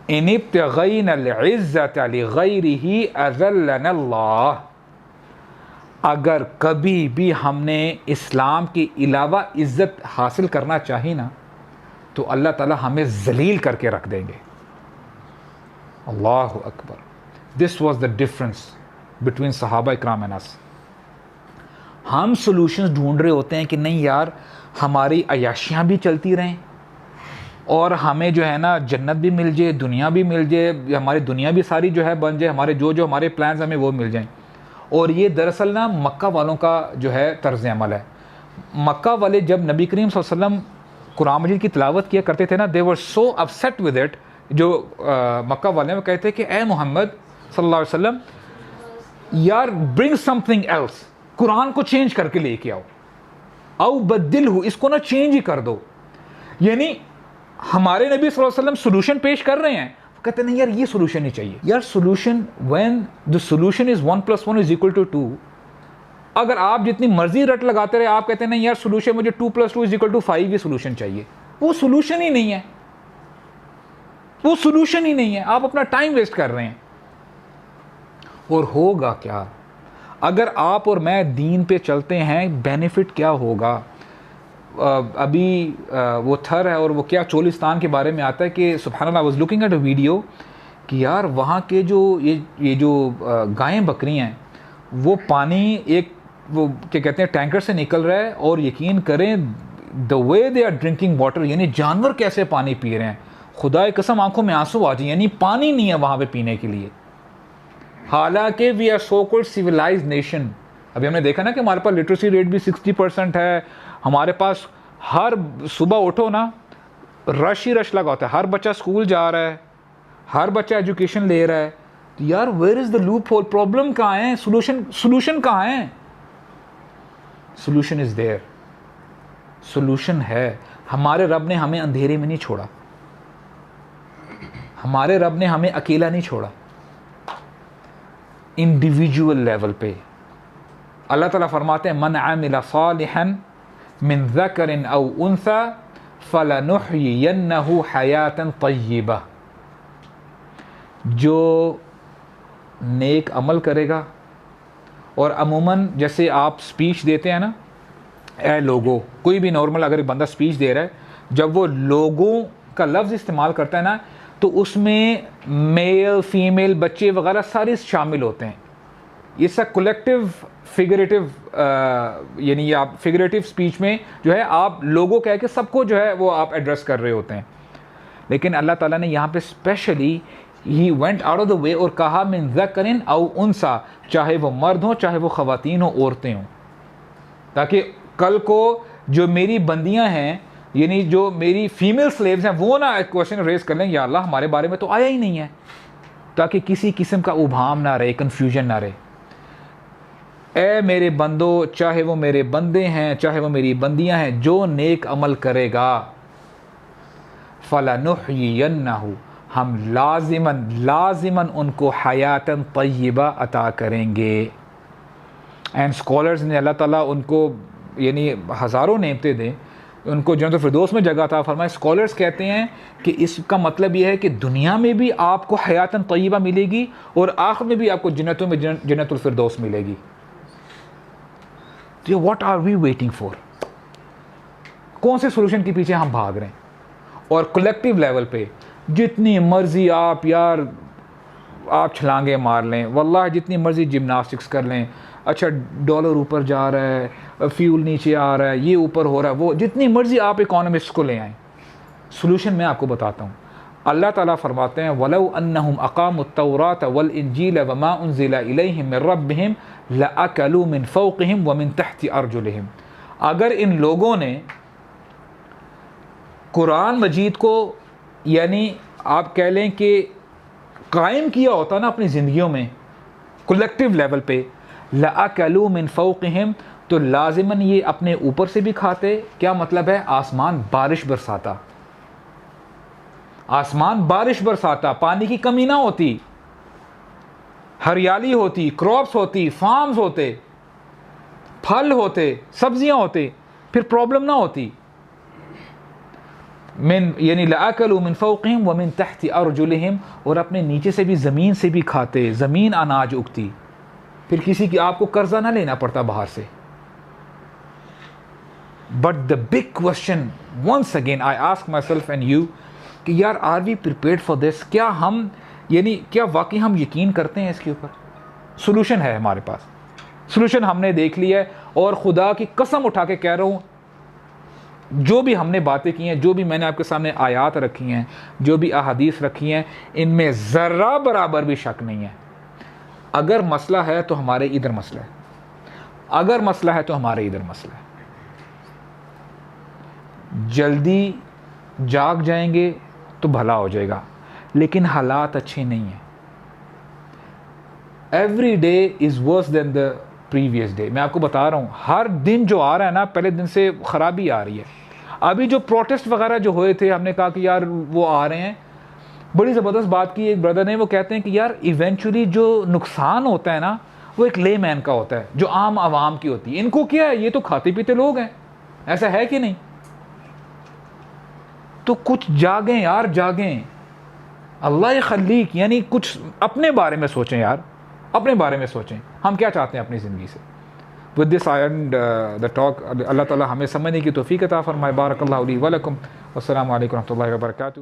ان ابتغینا العزت لغیرہ اذلنا اللہ, اگر کبھی بھی ہم نے اسلام کے علاوہ عزت حاصل کرنا چاہی نا, تو اللہ تعالی ہمیں ذلیل کر کے رکھ دیں گے. اللہ اکبر. This was the difference between صحابہ اکرام and us. ہم سولوشنز ڈھونڈ رہے ہوتے ہیں کہ نہیں یار ہماری عیاشیاں بھی چلتی رہیں اور ہمیں جو ہے نا جنت بھی مل جائے, دنیا بھی مل جائے, ہماری دنیا بھی ساری جو ہے بن جائے, ہمارے جو ہمارے پلانز ہمیں وہ مل جائیں. اور یہ دراصل نا مکہ والوں کا جو ہے طرز عمل ہے. مکہ والے جب نبی کریم صلی اللہ علیہ وسلم قرآن مجید کی تلاوت کیا کرتے تھے نا, they were so upset with it. جو مکہ والے وہ کہتے کہ اے محمد صلی اللہ علیہ وسلم یار برنگ سم تھنگ ایلس, قرآن کو چینج کر کے لے کے آؤ, او بدلہ, اس کو نا چینج ہی کر دو. یعنی ہمارے نبی صلی اللہ علیہ وسلم سولوشن پیش کر رہے ہیں, کہتے نہیں یار یہ سولوشن ہی چاہیے. یار solution when the solution is 1 + 1 = 2, اگر آپ جتنی مرضی رٹ لگاتے رہے, آپ کہتے ہیں نہیں یار سولوشن مجھے 2 + 2 = 5 یہ سولوشن چاہیے, وہ سولوشن ہی نہیں ہے, وہ سولوشن ہی نہیں ہے. آپ اپنا ٹائم ویسٹ کر رہے ہیں. اور ہوگا کیا اگر آپ اور میں دین پہ چلتے ہیں, بینیفٹ کیا ہوگا. ابھی وہ تھر ہے اور وہ کیا چولستان کے بارے میں آتا ہے کہ سبحان اللہ, I was looking at a video کہ یار وہاں کے جو یہ جو گائیں بکری ہیں وہ پانی ایک وہ کیا کہتے ہیں ٹینکر سے نکل رہا ہے, اور یقین کریں the way they are drinking water, یعنی جانور کیسے پانی پی رہے ہیں, خدا کی قسم آنکھوں میں آنسو آ جائیں. یعنی پانی نہیں ہے وہاں پہ پینے کے لیے, حالانکہ we are so called civilised nation. ابھی ہم نے دیکھا نا کہ ہمارے پاس لٹریسی ریٹ بھی 60% ہے, ہمارے پاس ہر صبح اٹھو نا رش ہی رش لگا ہوتا ہے, ہر بچہ اسکول جا رہا ہے, ہر بچہ ایجوکیشن لے رہا ہے. تو یار where is the loop whole, problem کہاں ہے, سولوشن کہاں ہے. سولوشن از دیئر, سولوشن ہے. ہمارے رب نے ہمیں اندھیرے میں نہیں چھوڑا, ہمارے رب نے ہمیں اکیلا نہیں چھوڑا. انڈیویجول لیول پہ اللہ تعالیٰ فرماتے ہیں من عمل صالحا من ذکر او انثى فلنحيينه حیاتا طیبہ, جو نیک عمل کرے گا. اور عموماً جیسے آپ سپیچ دیتے ہیں نا, اے لوگوں, کوئی بھی نارمل اگر بندہ سپیچ دے رہا ہے, جب وہ لوگوں کا لفظ استعمال کرتا ہے نا, تو اس میں میل فیمیل بچے وغیرہ سارے شامل ہوتے ہیں. یہ سب کولیکٹیو فگریٹو, یعنی آپ فگریٹو سپیچ میں جو ہے آپ لوگوں کہہ کے سب کو جو ہے وہ آپ ایڈریس کر رہے ہوتے ہیں. لیکن اللہ تعالیٰ نے یہاں پہ اسپیشلی ہی went out of the way اور کہا من ذکر او انثی, چاہے وہ مرد ہوں چاہے وہ خواتین ہوں, عورتیں ہوں, تاکہ کل کو جو میری بندیاں ہیں یعنی جو میری فیمیل سلیوز ہیں وہ نا ایک کوشچن ریز کر لیں, یا اللہ ہمارے بارے میں تو آیا ہی نہیں ہے, تاکہ کسی قسم کا ابہام نہ رہے, کنفیوژن نہ رہے. اے میرے بندو, چاہے وہ میرے بندے ہیں چاہے وہ میری بندیاں ہیں, جو نیک عمل کرے گا فَلَنُحْيِيَنَّهُ, ہم لازماً ان کو حیاتاً طیبہ عطا کریں گے. اینڈ اسکالرز نے, اللہ تعالیٰ ان کو یعنی ہزاروں نعمتیں دیں, ان کو جنت الفردوس میں جگہ عطا فرمائے. اسکالرز کہتے ہیں کہ اس کا مطلب یہ ہے کہ دنیا میں بھی آپ کو حیاتاً طیبہ ملے گی اور آخر میں بھی آپ کو جنتوں میں جنت الفردوس ملے گی. تو what are we waiting for? کون سے سولوشن کے پیچھے ہم بھاگ رہے ہیں؟ اور کلیکٹیو لیول پہ جتنی مرضی آپ چھلانگیں مار لیں, واللہ جتنی مرضی جمناسٹکس کر لیں, اچھا ڈالر اوپر جا رہا ہے, فیول نیچے آ رہا ہے, یہ اوپر ہو رہا ہے, وہ جتنی مرضی آپ اکانومسٹ کو لے آئیں, سولوشن میں آپ کو بتاتا ہوں. اللہ تعالیٰ فرماتے ہیں وَلَوْ أَنَّهُمْ أَقَامُوا التَّوْرَاةَ وَالْإِنْجِيلَ وَمَا أُنزِلَ إِلَيْهِمْ مِنْ رَبِّهِمْ لَأَكَلُوا مِنْ فَوْقِهِمْ وَمِنْ تَحْتِ أَرْجُلِهِمْ. اگر ان لوگوں نے قرآن مجید کو یعنی آپ کہہ لیں کہ قائم کیا ہوتا نا اپنی زندگیوں میں کلیکٹیو لیول پہ, لَأَكَلُوا مِنْ فَوْقِهِمْ, تو لازماً یہ اپنے اوپر سے بھی کھاتے. کیا مطلب ہے؟ آسمان بارش برساتا, آسمان بارش برساتا, پانی کی کمی نہ ہوتی, ہریالی ہوتی, کراپس ہوتی, فارمز ہوتے, پھل ہوتے, سبزیاں ہوتے, پھر پرابلم نہ ہوتی. یعنی لَأَكَلُوا مِنْ فَوْقِهِمْ وَمِنْ تَحْتِ أَرْجُلِهِمْ, اور اپنے نیچے سے بھی زمین سے بھی کھاتے, زمین اناج اگتی, پھر کسی کی آپ کو قرضہ نہ لینا پڑتا باہر سے. But the big question once again I ask myself and you کہ یار are we prepared for this? کیا ہم یعنی کیا واقعی ہم یقین کرتے ہیں اس کے اوپر؟ سولوشن ہے ہمارے پاس, سولوشن ہم نے دیکھ لیا ہے, اور خدا کی قسم اٹھا کے کہہ رہا ہوں جو بھی ہم نے باتیں کی ہیں, جو بھی میں نے آپ کے سامنے آیات رکھی ہیں, جو بھی احادیث رکھی ہیں, ان میں ذرہ برابر بھی شک نہیں ہے. اگر مسئلہ ہے تو ہمارے ادھر مسئلہ ہے, اگر مسئلہ ہے تو ہمارے ادھر مسئلہ ہے. جلدی جاگ جائیں گے تو بھلا ہو جائے گا, لیکن حالات اچھے نہیں ہیں. Every day is worse than the previous day. میں آپ کو بتا رہا ہوں, ہر دن جو آ رہا ہے نا, پہلے دن سے خرابی آ رہی ہے. ابھی جو پروٹیسٹ وغیرہ جو ہوئے تھے, ہم نے کہا کہ یار وہ آ رہے ہیں, بڑی زبردست بات کی ایک بردر نے, وہ کہتے ہیں کہ یار ایونچولی جو نقصان ہوتا ہے نا وہ ایک لے مین کا ہوتا ہے, جو عام عوام کی ہوتی ہے. ان کو کیا ہے, یہ تو کھاتے پیتے لوگ ہیں, ایسا ہے کہ نہیں؟ تو کچھ جاگیں یار, جاگیں. اللہ خلیق, یعنی کچھ اپنے بارے میں سوچیں یار, اپنے بارے میں سوچیں ہم کیا چاہتے ہیں اپنی زندگی سے. With this I end the talk. اللہ تعالیٰ ہمیں سمجھنے کی توفیق عطا فرمائے. بارک اللہ لی ولکم. السلام علیکم و رحمۃ اللہ وبرکاتہ.